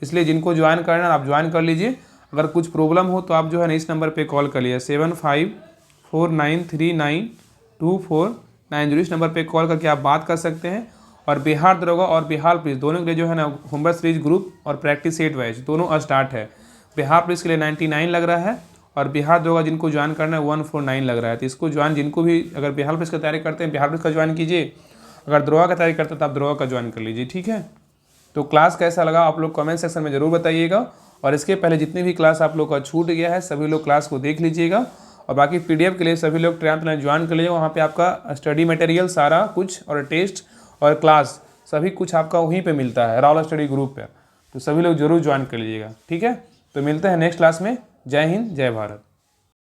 इसलिए जिनको ज्वाइन करना है आप ज्वाइन कर लीजिए। अगर कुछ प्रॉब्लम हो तो आप जो है ना इस नंबर पर कॉल कर लीजिए 7549392490। इस नंबर पर कॉल करके आप बात कर सकते हैं। और बिहार दरोगा और बिहार पुलिस दोनों के लिए जो है ना होमवर्क सीरीज ग्रुप और प्रैक्टिस सेट बैच दोनों स्टार्ट है। बिहार पुलिस के लिए 99 लग रहा है और बिहार दरोगा जिनको ज्वाइन करना है 149 लग रहा है। तो इसको ज्वाइन, जिनको भी अगर बिहार पुलिस का तैयारी करते हैं बिहार पुलिस का ज्वाइन कीजिए, अगर दरोगा का तैयारी करते हैं तो आप दरोगा का ज्वाइन कर लीजिए। ठीक है, तो क्लास कैसा लगा आप लोग कमेंट सेक्शन में ज़रूर बताइएगा। और इसके पहले जितनी भी क्लास आप लोग का छूट गया है सभी लोग क्लास को देख लीजिएगा। और बाकी PDF के लिए सभी लोग टेलीग्राम चैनल ज्वाइन कर लीजिएगा। वहाँ पे आपका स्टडी मटेरियल सारा कुछ और टेस्ट और क्लास सभी कुछ आपका वहीं पे मिलता है राहुल स्टडी ग्रुप पे। तो सभी लोग जरूर ज्वाइन कर लीजिएगा। ठीक है, तो मिलते हैं नेक्स्ट क्लास में। जय हिंद, जय भारत।